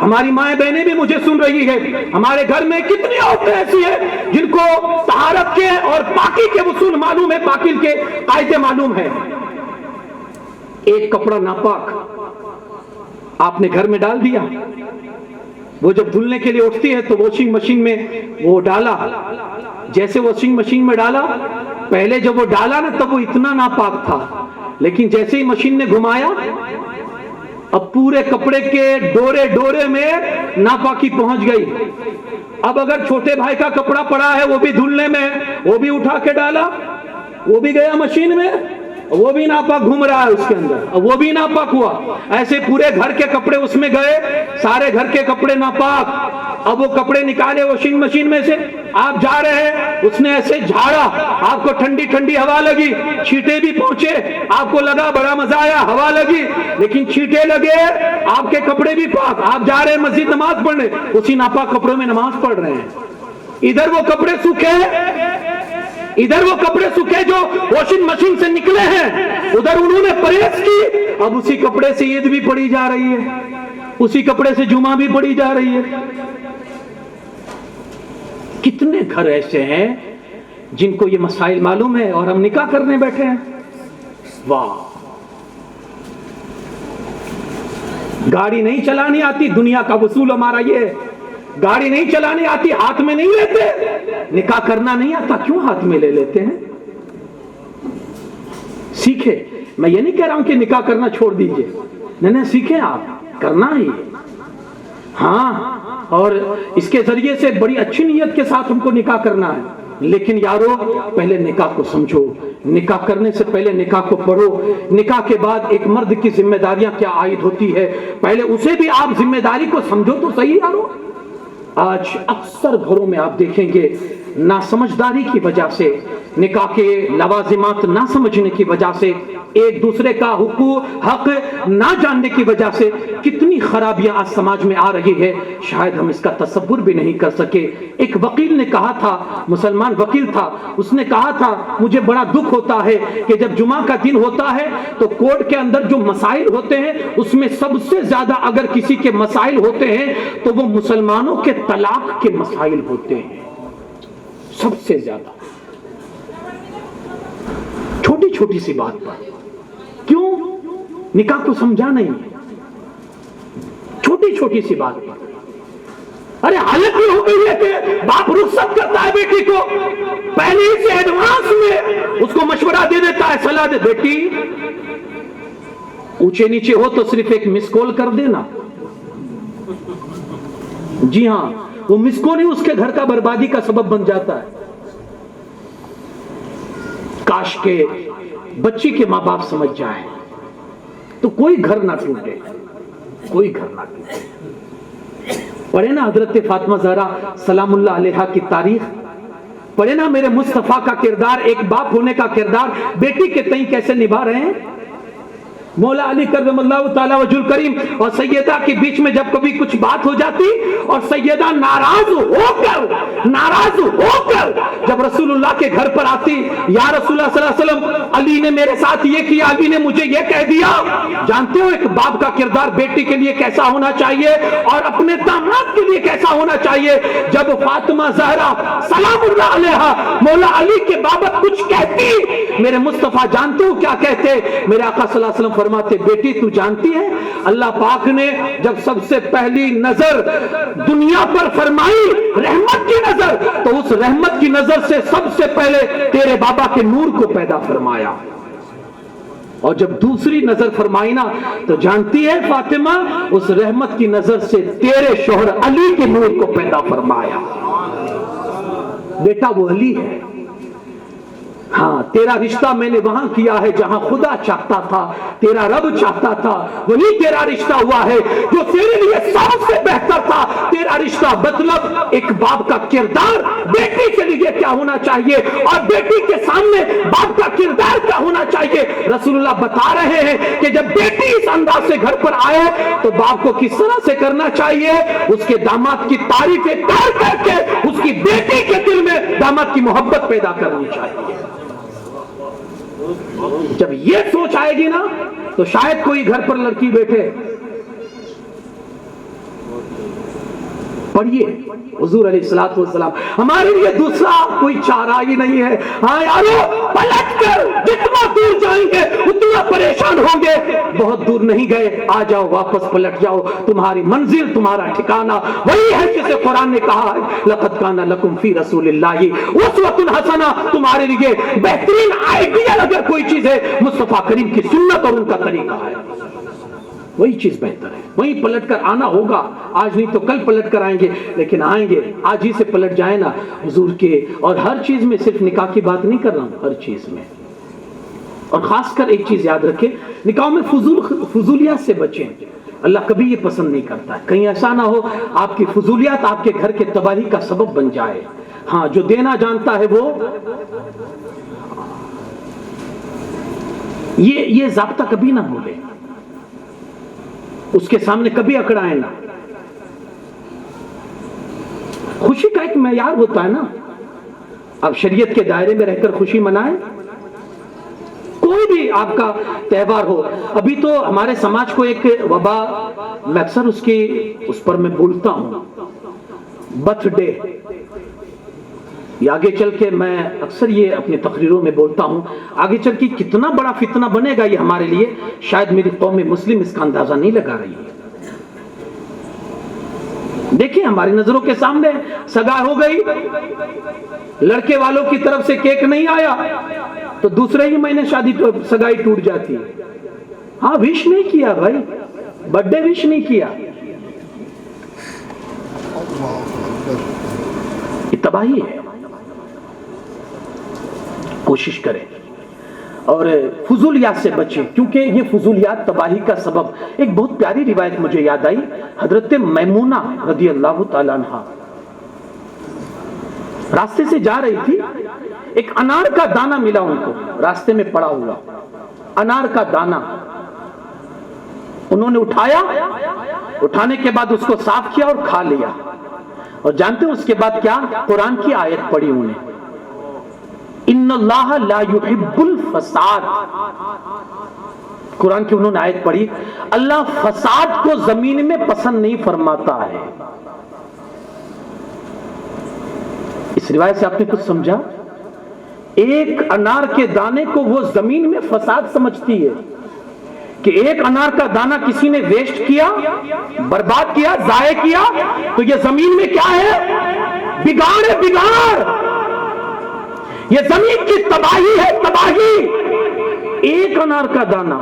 ہماری مائیں بہنیں بھی مجھے سن رہی ہے، ہمارے گھر میں کتنی عورتیں ایسی ہیں جن کو طہارت کے اور پاکی کے اصول معلوم ہے، پاکی کے قاعدے معلوم ہے۔ ایک کپڑا ناپاک آپ نے گھر میں ڈال دیا، وہ جب دھلنے کے لیے اٹھتی ہے تو واشنگ مشین میں وہ ڈالا، جیسے واشنگ مشین میں ڈالا، پہلے جب وہ ڈالا نا تب وہ اتنا ناپاک تھا، لیکن جیسے ہی مشین نے گھمایا اب پورے کپڑے کے ڈورے میں ناپاکی پہنچ گئی۔ اب اگر چھوٹے بھائی کا کپڑا پڑا ہے وہ بھی دھلنے میں، وہ بھی اٹھا کے ڈالا، وہ بھی گیا مشین میں، وہ بھی ناپاک گھوم رہا ہے اس کے اندر، وہ بھی ناپاک ہوا۔ ایسے پورے گھر کے کپڑے اس میں گئے، سارے گھر کے کپڑے ناپاک۔ اب وہ کپڑے نکالے واشنگ مشین میں سے، آپ جا رہے ہیں، اس نے ایسے جھاڑا، آپ کو ٹھنڈی ٹھنڈی ہوا لگی، چھینٹے بھی پہنچے، آپ کو لگا بڑا مزہ آیا، ہوا لگی، لیکن چھینٹے لگے، آپ کے کپڑے بھی پاک، آپ جا رہے ہیں مسجد نماز پڑھنے، اسی ناپاک کپڑوں میں نماز پڑھ رہے ہیں۔ ادھر وہ کپڑے سوکھے جو واشنگ مشین سے نکلے ہیں، ادھر انہوں نے پرہیز کی، اب اسی کپڑے سے عید بھی پڑھی جا رہی ہے، اسی کپڑے سے جمعہ بھی پڑھی جا رہی ہے۔ کتنے گھر ایسے ہیں جن کو یہ مسائل معلوم ہے اور ہم نکاح کرنے بیٹھے ہیں۔ واہ، گاڑی نہیں چلانی آتی، دنیا کا وصول ہمارا یہ ہے، گاڑی نہیں چلانی آتی ہاتھ میں نہیں لیتے، نکاح کرنا نہیں آتا کیوں ہاتھ میں لے لیتے ہیں؟ سیکھے، میں یہ نہیں کہہ رہا ہوں کہ نکاح کرنا چھوڑ دیجئے، نہیں سیکھیں، آپ کرنا ہی ہاں، اور اس کے ذریعے سے بڑی اچھی نیت کے ساتھ ہم کو نکاح کرنا ہے۔ لیکن یارو پہلے نکاح کو سمجھو، نکاح کرنے سے پہلے نکاح کو پڑھو، نکاح کے بعد ایک مرد کی ذمہ داریاں کیا عائد ہوتی ہے، پہلے اسے بھی آپ ذمہ داری کو سمجھو تو صحیح یارو۔ آج اکثر گھروں میں آپ دیکھیں گے ناسمجھداری کی وجہ سے، نکاح کے لوازمات نہ سمجھنے کی وجہ سے، ایک دوسرے کا حق نہ جاننے کی وجہ سے کتنی خرابیاں آج سماج میں آ رہی ہے، شاید ہم اس کا تصور بھی نہیں کر سکے۔ ایک وکیل نے کہا تھا، مسلمان وکیل تھا، اس نے کہا تھا مجھے بڑا دکھ ہوتا ہے کہ جب جمعہ کا دن ہوتا ہے تو کورٹ کے اندر جو مسائل ہوتے ہیں اس میں سب سے زیادہ اگر کسی کے مسائل ہوتے ہیں تو وہ مسلمانوں کے طلاق کے مسائل ہوتے ہیں، سب سے زیادہ، چھوٹی چھوٹی سی بات پر۔ کیوں؟ نکاح کو سمجھا نہیں، چھوٹی چھوٹی سی بات پر۔ ارے حالت یہ ہو گئی ہے کہ باپ رخصت کرتا ہے بیٹی کو، پہلے ہی سے ایڈوانس میں اس کو مشورہ دے دیتا ہے، صلاح دے، بیٹی اونچے نیچے ہو تو صرف ایک مس کال کر دینا۔ جی ہاں، وہ مس کال ہی اس کے گھر کا بربادی کا سبب بن جاتا ہے۔ کاش کے بچی کے ماں باپ سمجھ جائیں تو کوئی گھر نہ ٹوٹے، کوئی گھر نہ ٹوٹے۔ پڑھے نا حضرت فاطمہ زہرا سلام اللہ علیہا کی تاریخ، پڑھے نا میرے مصطفیٰ کا کردار، ایک باپ ہونے کا کردار بیٹی کے تئیں کیسے نبھا رہے ہیں۔ مولا علی کرم اللہ تعالی وجہ الکریم اور سیدہ کے بیچ میں جب کبھی کچھ بات ہو جاتی اور سیدہ ناراض ہو کر جب رسول اللہ کے گھر پر آتی، یا رسول اللہ صلی اللہ علیہ وسلم علی نے میرے ساتھ یہ کیا، علی نے مجھے یہ کہہ دیا۔ جانتے ہو ایک باپ کا کردار بیٹی کے لیے کیسا ہونا چاہیے اور اپنے داماد کے لیے کیسا ہونا چاہیے۔ جب فاطمہ زہرا سلام اللہ علیہا مولا علی کے بابت کچھ کہتی، میرے مصطفیٰ جانتے ہو کیا کہتے؟ میرے آقا صلی اللہ علیہ وسلم فرماتے، بیٹی تو جانتی ہے اللہ پاک نے جب سب سے پہلی نظر دنیا پر فرمائی رحمت کی نظر، تو اس رحمت کی نظر سے سب سے پہلے تیرے بابا کے نور کو پیدا فرمایا، اور جب دوسری نظر فرمائی نا تو جانتی ہے فاطمہ اس رحمت کی نظر سے تیرے شوہر علی کے نور کو پیدا فرمایا۔ بیٹا وہ علی ہے، ہاں تیرا رشتہ میں نے وہاں کیا ہے جہاں خدا چاہتا تھا، تیرا رب چاہتا تھا، وہی تیرا رشتہ ہوا ہے جو تیرے لیے سب سے بہتر تھا۔ تیرا رشتہ مطلب ایک باپ کا کردار بیٹی کے لیے کیا ہونا چاہیے اور بیٹی کے سامنے باپ کا کردار کیا ہونا چاہیے۔ رسول اللہ بتا رہے ہیں کہ جب بیٹی اس انداز سے گھر پر آئے تو باپ کو کس طرح سے کرنا چاہیے، اس کے داماد کی تعریفیں کر کے اس کی بیٹی کے دل میں داماد کی محبت پیدا کرنی چاہیے۔ جب یہ سوچ آئے گی نا تو شاید کوئی گھر پر لڑکی بیٹھے۔ پڑھیے حضور علیہ الصلوۃ والسلام، ہمارے لیے دوسرا کوئی چارہ ہی نہیں ہے۔ ہاں یارو پلٹ کر جتنا دور جائیں گے اتنا پریشان ہوں گے، بہت دور نہیں گئے، آ جاؤ واپس پلٹ جاؤ، تمہاری منزل تمہارا ٹھکانہ وہی ہے جسے قرآن نے کہا ہے لقد کان لکم فی رسول اللہ اسوۃ حسنہ۔ تمہارے لیے بہترین آئیڈیل اگر کوئی چیز ہے مصطفیٰ کریم کی سنت اور ان کا طریقہ ہے، وہی چیز بہتر ہے، وہیں پلٹ کر آنا ہوگا۔ آج نہیں تو کل پلٹ کر آئیں گے، لیکن آئیں گے آج ہی سے پلٹ جائیں نا حضور کے۔ اور ہر چیز میں، صرف نکاح کی بات نہیں کر رہا ہوں، ہر چیز میں، اور خاص کر ایک چیز یاد رکھیں، نکاح میں فضولیات سے بچیں۔ اللہ کبھی یہ پسند نہیں کرتا ہے، کہیں ایسا نہ ہو آپ کی فضولیات آپ کے گھر کے تباہی کا سبب بن جائے۔ ہاں جو دینا جانتا ہے وہ یہ ضابطہ کبھی نہ بھولے، اس کے سامنے کبھی اکڑائے نہ۔ خوشی کا ایک معیار ہوتا ہے نا، اب شریعت کے دائرے میں رہ کر خوشی منائیں، کوئی بھی آپ کا تہوار ہو۔ ابھی تو ہمارے سماج کو ایک وبا، میں اکثر اس پر میں بولتا ہوں، برتھ ڈے، یہ آگے چل کے میں اکثر یہ اپنی تقریروں میں بولتا ہوں، آگے چل کے کتنا بڑا فتنہ بنے گا یہ ہمارے لیے، شاید میری قوم مسلم اس کا اندازہ نہیں لگا رہی ہے۔ دیکھیں ہماری نظروں کے سامنے سگا ہو گئی، لڑکے والوں کی طرف سے کیک نہیں آیا تو دوسرے ہی مہینے شادی سگائی ٹوٹ جاتی ہے۔ ہاں وش نہیں کیا بھائی، برتھ ڈے وش نہیں کیا، یہ تباہی ہے۔ کوشش کریں اور فضولیات سے بچیں، کیونکہ یہ فضولیات تباہی کا سبب۔ ایک بہت پیاری روایت مجھے یاد آئی، حضرت میمونہ رضی اللہ تعالیٰ عنہ راستے سے جا رہی تھی، ایک انار کا دانہ ملا ان کو راستے میں پڑا ہوا، انار کا دانہ انہوں نے اٹھایا، اٹھانے کے بعد اس کو صاف کیا اور کھا لیا، اور جانتے ہیں اس کے بعد کیا؟ قرآن کی آیت پڑھی انہوں نے، ان اللہ لا يحب الفساد، قرآن کی انہوں نے آیت پڑھی، اللہ فساد کو زمین میں پسند نہیں فرماتا ہے۔ اس روایت سے آپ نے کچھ سمجھا؟ ایک انار کے دانے کو وہ زمین میں فساد سمجھتی ہے کہ ایک انار کا دانہ کسی نے ویسٹ کیا، برباد کیا، ضائع کیا، تو یہ زمین میں کیا ہے؟ بگاڑ ہے، بگاڑ، یہ زمین کی تباہی ہے، تباہی۔ ایک انار کا دانہ،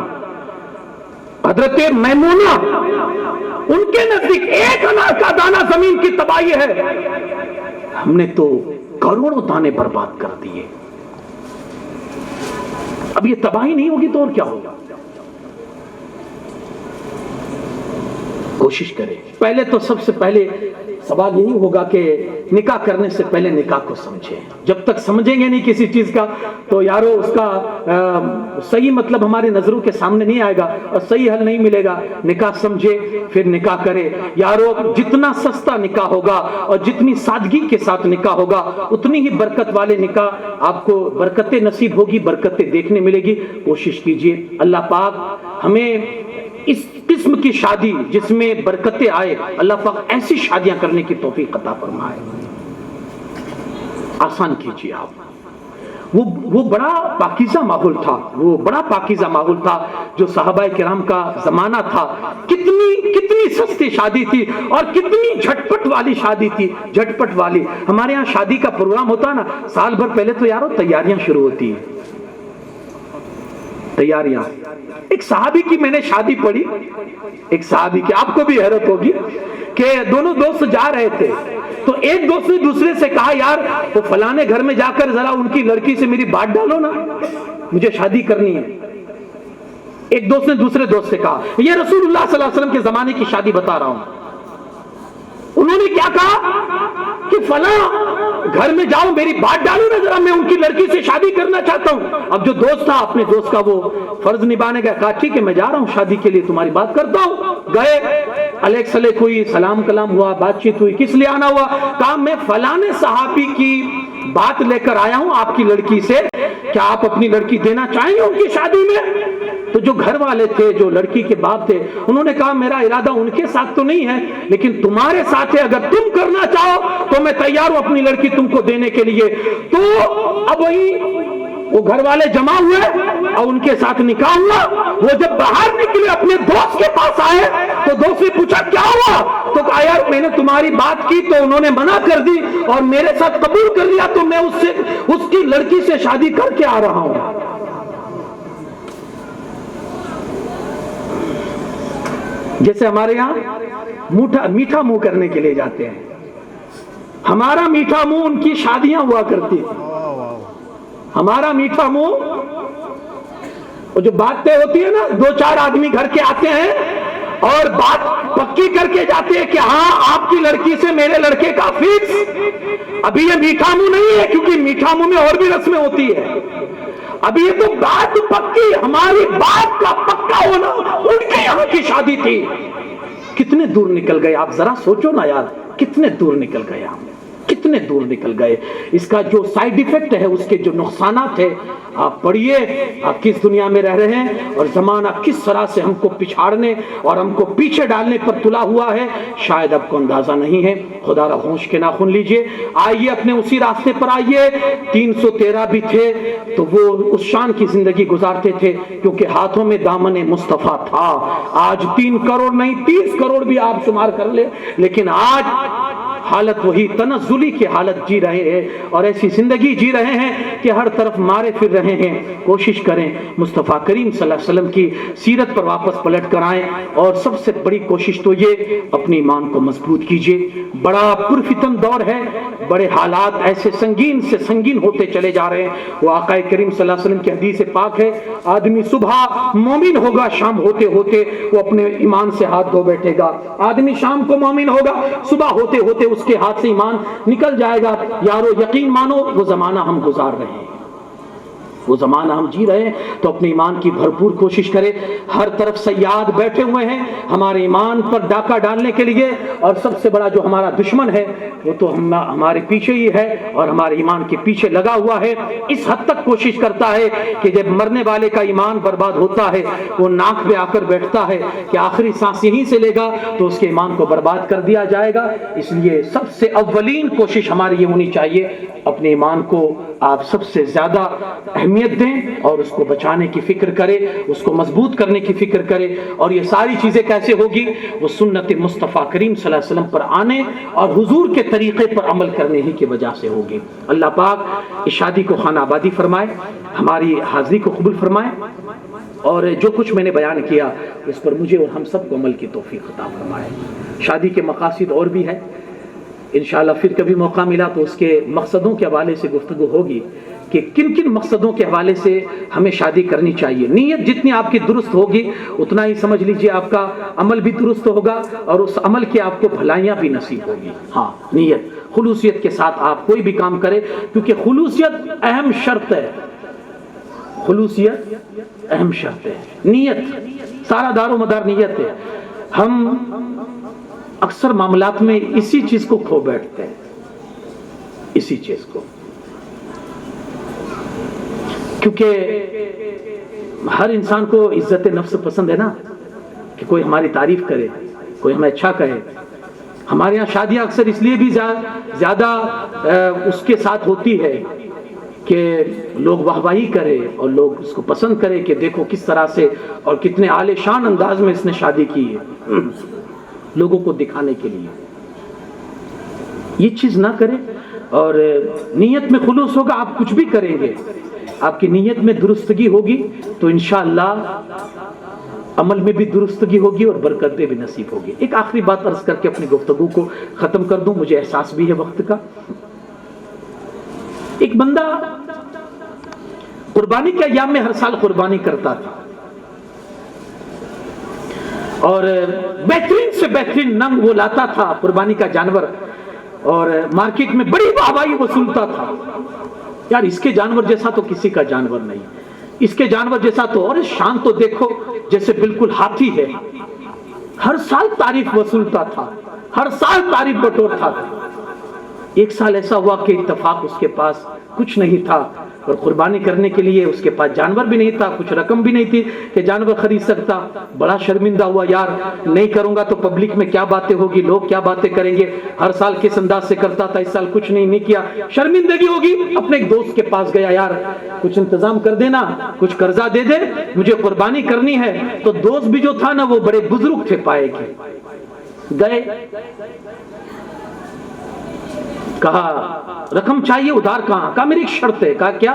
حضرت میمونہ ان کے نزدیک ایک انار کا دانہ زمین کی تباہی ہے، ہم نے تو کروڑوں دانے برباد کر دیے۔ اب یہ تباہی نہیں ہوگی تو اور کیا ہوگا؟ کوشش کریں۔ پہلے تو سب سے پہلے سوال یہی ہوگا کہ نکاح کرنے سے پہلے نکاح کو سمجھیں۔ جب تک سمجھیں گے نہیں کسی چیز کا تو یارو اس کا صحیح مطلب ہماری نظروں کے سامنے نہیں آئے گا اور صحیح حل نہیں ملے گا۔ نکاح سمجھے پھر نکاح کرے۔ یارو جتنا سستا نکاح ہوگا اور جتنی سادگی کے ساتھ نکاح ہوگا اتنی ہی برکت والے نکاح آپ کو برکتیں نصیب ہوگی، برکتیں دیکھنے ملے گی۔ کوشش کیجئے، اللہ پاک ہمیں اس قسم کی شادی جس میں برکتیں آئے، اللہ پاک ایسی شادیاں کرنے کی توفیق عطا فرمائے۔ آسان کیجیے آپ۔ وہ بڑا پاکیزہ ماحول تھا، وہ بڑا پاکیزہ ماحول تھا جو صحابہ کرام کا زمانہ تھا۔ کتنی سستی شادی تھی اور کتنی جھٹپٹ والی شادی تھی، جھٹپٹ والی۔ ہمارے ہاں شادی کا پروگرام ہوتا نا، سال بھر پہلے تو یارو تیاریاں شروع ہوتی ہیں، تیاریاں۔ ایک صحابی کی میں نے شادی پڑھی، ایک صحابی کی، آپ کو بھی حیرت ہوگی کہ دونوں دوست جا رہے تھے تو ایک دوست نے دوسرے سے کہا یار وہ فلانے گھر میں جا کر ذرا ان کی لڑکی سے میری بات ڈالو نا، مجھے شادی کرنی ہے۔ ایک دوست نے دوسرے دوست سے کہا، یہ رسول اللہ صلی اللہ علیہ وسلم کے زمانے کی شادی بتا رہا ہوں۔ انہوں نے کیا کہا کہ فلاں گھر میں جاؤ، میری بات ڈالو نا ذرا، میں ان کی لڑکی سے شادی کرنا چاہتا ہوں۔ اب جو دوست تھا اپنے دوست کا وہ فرض نبھانے گیا، کہا ٹھیک ہے میں جا رہا ہوں شادی کے لیے، تمہاری بات کرتا ہوں۔ گئے، الیک سلیک ہوئی، سلام کلام ہوا، بات چیت ہوئی، کس لیے آنا ہوا؟ کہا میں فلانے صحابی کی بات لے کر آیا ہوں آپ کی لڑکی سے، کیا آپ اپنی لڑکی دینا چاہیں گے ان کی شادی میں؟ تو جو گھر والے تھے، جو لڑکی کے باپ تھے، انہوں نے کہا میرا ارادہ ان کے ساتھ تو نہیں ہے لیکن تمہارے ساتھ ہے، اگر تم کرنا چاہو تو میں تیار ہوں اپنی لڑکی تم کو دینے کے لیے۔ تو اب وہی وہ گھر والے جمع ہوئے اور ان کے ساتھ نکاح ہوا۔ وہ جب باہر نکلے اپنے دوست کے پاس آئے تو دوست نے پوچھا کیا ہوا؟ تو کہا یار میں نے تمہاری بات کی تو انہوں نے منع کر دی اور میرے ساتھ قبول کر لیا، تو میں اس کی لڑکی سے شادی کر کے آ رہا ہوں۔ جیسے ہمارے یہاں میٹھا منہ کرنے کے لیے جاتے ہیں، ہمارا میٹھا منہ ان کی شادیاں ہوا کرتی تھی۔ ہمارا میٹھا منہ، وہ جو باتیں ہوتی ہے نا، دو چار آدمی گھر کے آتے ہیں اور بات پکی کر کے جاتے ہیں کہ ہاں آپ کی لڑکی سے میرے لڑکے کا فکس۔ ابھی یہ میٹھا منہ نہیں ہے کیونکہ میٹھا منہ میں اور بھی رسمیں ہوتی ہے، ابھی یہ تو بات پکی، ہماری بات کا پکا ہونا ان کے یہاں کی شادی تھی۔ کتنے دور نکل گئے آپ ذرا سوچو نا یار، کتنے دور نکل گئے ہم، کتنے دور نکل گئے۔ اس کا جو سائیڈ ایفیکٹ ہے، اس کے جو نقصانات ہے، آپ پڑھیے آپ کس دنیا میں رہ رہے ہیں اور زمانہ کس طرح سے ہم کو پچھاڑنے اور ہم کو پیچھے ڈالنے پر تلا ہوا ہے، شاید آپ کو اندازہ نہیں ہے۔ خدا را ہوش کے ناخن لیجئے، آئیے اپنے اسی راستے پر آئیے۔ 313 بھی تھے تو وہ اس شان کی زندگی گزارتے تھے کیونکہ ہاتھوں میں دامن مصطفیٰ تھا۔ آج 3 کروڑ نہیں 30 کروڑ بھی آپ شمار کر لے، لیکن حالت وہی تنزلی کی حالت جی رہے ہیں اور ایسی زندگی جی رہے ہیں کہ ہر طرف مارے پھر رہے ہیں. کوشش کریں مصطفیٰ کریم صلی اللہ علیہ وسلم کی سیرت پر واپس پلٹ کر آئیں, اور سب سے بڑی کوشش تو یہ اپنے ایمان کو مضبوط کیجیے. بڑا پرفتن دور ہے, بڑے حالات ایسے سنگین سے سنگین ہوتے چلے جا رہے ہیں. وہ آقا کریم صلی اللہ علیہ وسلم کی حدیث پاک ہے, آدمی صبح مومن ہوگا, شام ہوتے ہوتے وہ اپنے ایمان سے ہاتھ دھو بیٹھے گا. آدمی شام کو مومن ہوگا, صبح ہوتے ہوتے اس کے ہاتھ سے ایمان نکل جائے گا. یارو یقین مانو وہ زمانہ ہم گزار رہے ہیں, وہ زمانہ ہم جی رہے ہیں, تو اپنے ایمان کی بھرپور کوشش کرے. ہر طرف سیاد بیٹھے ہوئے ہیں ہمارے ایمان پر ڈاکہ ڈالنے کے لیے, اور سب سے بڑا جو ہمارا دشمن ہے وہ تو ہمارے پیچھے ہی ہے اور ہمارے ایمان کے پیچھے لگا ہوا ہے. اس حد تک کوشش کرتا ہے کہ جب مرنے والے کا ایمان برباد ہوتا ہے وہ ناک پہ آ کر بیٹھتا ہے کہ آخری سانس یہیں سے لے گا تو اس کے ایمان کو برباد کر دیا جائے گا. اس لیے سب سے اولین کوشش ہماری یہ ہونی چاہیے, اپنے ایمان کو آپ سب سے زیادہ اہمیت دیں اور اس کو بچانے کی فکر کرے, اس کو مضبوط کرنے کی فکر کرے. اور یہ ساری چیزیں کیسے ہوگی؟ وہ سنت مصطفیٰ کریم صلی اللہ علیہ وسلم پر آنے اور حضور کے طریقے پر عمل کرنے ہی کی وجہ سے ہوگی. اللہ پاک اس شادی کو خانہ آبادی فرمائے, ہماری حاضری کو قبول فرمائے, اور جو کچھ میں نے بیان کیا اس پر مجھے اور ہم سب کو عمل کی توفیق عطا فرمائے. شادی کے مقاصد اور بھی ہے, انشاءاللہ پھر کبھی موقع ملا تو اس کے مقصدوں کے حوالے سے گفتگو ہوگی کہ کن کن مقصدوں کے حوالے سے ہمیں شادی کرنی چاہیے. نیت جتنی آپ کی درست ہوگی اتنا ہی سمجھ لیجئے آپ کا عمل بھی درست ہوگا اور اس عمل کی آپ کو بھلائیاں بھی نصیب ہوگی. ہاں, نیت خلوصیت کے ساتھ آپ کوئی بھی کام کرے, کیونکہ خلوصیت اہم شرط ہے, خلوصیت اہم شرط ہے. نیت سارا دار و مدار نیت ہے. ہم اکثر معاملات میں اسی چیز کو کھو بیٹھتے ہیں, اسی چیز کو, کیونکہ ہر انسان کو عزت نفس پسند ہے نا, کہ کوئی ہماری تعریف کرے, کوئی ہمیں اچھا کہے. ہمارے یہاں شادیاں اکثر اس لیے بھی زیادہ اس کے ساتھ ہوتی ہے کہ لوگ واہواہی کرے اور لوگ اس کو پسند کرے کہ دیکھو کس طرح سے اور کتنے عالی شان انداز میں اس نے شادی کی ہے, لوگوں کو دکھانے کے لیے. یہ چیز نہ کرے, اور نیت میں خلوص ہوگا, آپ کچھ بھی کریں گے آپ کی نیت میں درستگی ہوگی تو انشاءاللہ عمل میں بھی درستگی ہوگی اور برکتیں بھی نصیب ہوگی. ایک آخری بات عرض کر کے اپنی گفتگو کو ختم کر دوں, مجھے احساس بھی ہے وقت کا. ایک بندہ قربانی کے ایام میں ہر سال قربانی کرتا تھا, اور بہترین سے بہترین ننگ وہ لاتا تھا قربانی کا جانور, اور مارکیٹ میں بڑی واہواہی وصولتا تھا. یار اس کے جانور جیسا تو کسی کا جانور نہیں, اس کے جانور جیسا تو, اور شان تو دیکھو جیسے بالکل ہاتھی ہے. ہر سال تعریف وصولتا تھا, ہر سال تعریف بٹورتا تھا. ایک سال ایسا ہوا کہ اتفاق اس کے پاس کچھ نہیں تھا اور قربانی کرنے کے لیے اس کے پاس جانور بھی نہیں تھا, کچھ رقم بھی نہیں تھی کہ جانور خرید سکتا. بڑا شرمندہ ہوا, یار نہیں کروں گا تو پبلک میں کیا باتیں ہوگی, لوگ کیا باتیں کریں گے. ہر سال کس انداز سے کرتا تھا, اس سال کچھ نہیں کیا, شرمندگی ہوگی. اپنے ایک دوست کے پاس گیا, یار کچھ انتظام کر دینا, کچھ قرضہ دے دے, مجھے قربانی کرنی ہے. تو دوست بھی جو تھا نا وہ بڑے بزرگ تھے پائے کے, گئے کہا رقم چاہیے, ادھار کہاں, کہا میری ایک شرط ہے. کہا کیا؟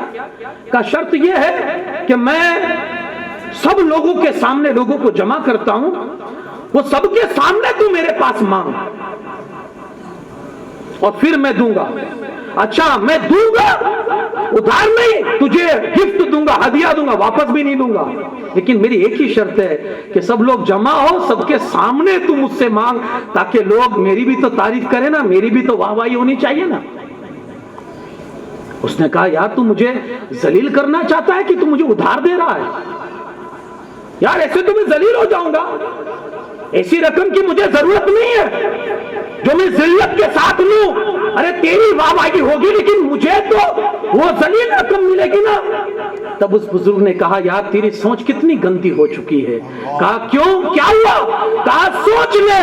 کہا شرط یہ ہے کہ میں سب لوگوں کے سامنے لوگوں کو جمع کرتا ہوں, وہ سب کے سامنے تو میرے پاس مانگ اور پھر میں دوں گا. اچھا میں دوں گا, ادھار نہیں, تجھے گفٹ دوں گا, ہدیہ دوں گا, واپس بھی نہیں دوں گا, لیکن میری ایک ہی شرط ہے کہ سب لوگ جمع ہو, سب کے سامنے تو مجھ سے مانگ, تاکہ لوگ میری بھی تو تعریف کریں نا, میری بھی تو واہواہی ہونی چاہیے نا. اس نے کہا یار تو مجھے ذلیل کرنا چاہتا ہے کہ تو مجھے ادھار دے رہا ہے؟ یار ایسے تو میں ذلیل ہو جاؤں گا, ایسی رقم کی مجھے ضرورت نہیں ہے جو میں ذلت کے ساتھ لوں. ارے تیری واہواہی ہوگی لیکن مجھے تو وہ ذلیل رقم ملے گی نا. تب اس بزرگ نے کہا یار تیری سوچ کتنی گندی ہو چکی ہے. کہا کیوں, کیا ہوا؟ کہا سوچ لے,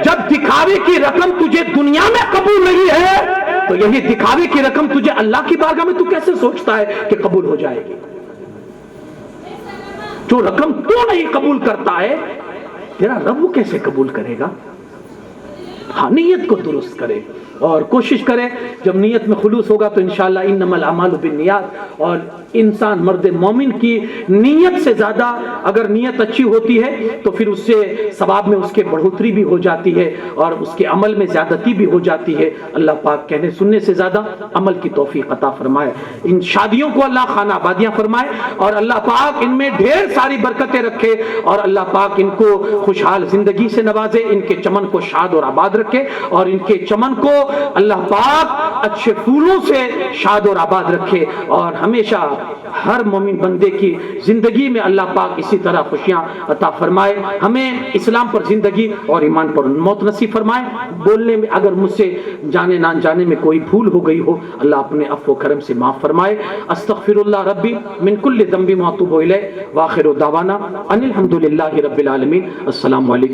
جب دکھاوے کی رقم تجھے دنیا میں قبول نہیں ہے تو یہی دکھاوے کی رقم تجھے اللہ کی بارگاہ میں تو کیسے سوچتا ہے کہ قبول ہو جائے گی؟ جو رقم تو نہیں قبول کرتا ہے تیرا رب وہ کیسے قبول کرے گا؟ ہاں نیت کو درست کرے اور کوشش کرے جب نیت میں خلوص ہوگا تو انشاءاللہ انما الاعمال بالنیات، اور انسان مرد مومن کی نیت سے زیادہ اگر نیت اچھی ہوتی ہے تو پھر اس سے ثواب میں اس کے بڑھوتری بھی ہو جاتی ہے اور اس کے عمل میں زیادتی بھی ہو جاتی ہے۔ اللہ پاک کہنے سننے سے زیادہ عمل کی توفیق عطا فرمائے، ان شادیوں کو اللہ خانہ آبادیاں فرمائے اور اللہ پاک ان میں ڈھیر ساری برکتیں رکھے اور اللہ پاک ان کو خوشحال زندگی سے نوازے، ان کے چمن کو شاد اور آباد رکھے اور ان کے چمن کو اللہ پاک اچھے پھولوں سے شاد اور آباد رکھے، اور ہمیشہ ہر مومن بندے کی زندگی میں اللہ پاک اسی طرح خوشیاں عطا فرمائے۔ ہمیں اسلام پر زندگی اور ایمان پر موت نصیب فرمائے۔ بولنے میں اگر مجھ سے جانے نہ جانے میں کوئی بھول ہو گئی ہو اللہ اپنے عفو و کرم سے معاف فرمائے۔ استغفر اللہ ربی من کل ذنب واتوب الیہ، واخر دعوانا ان الحمد للہ رب العالمین۔ السلام علیکم۔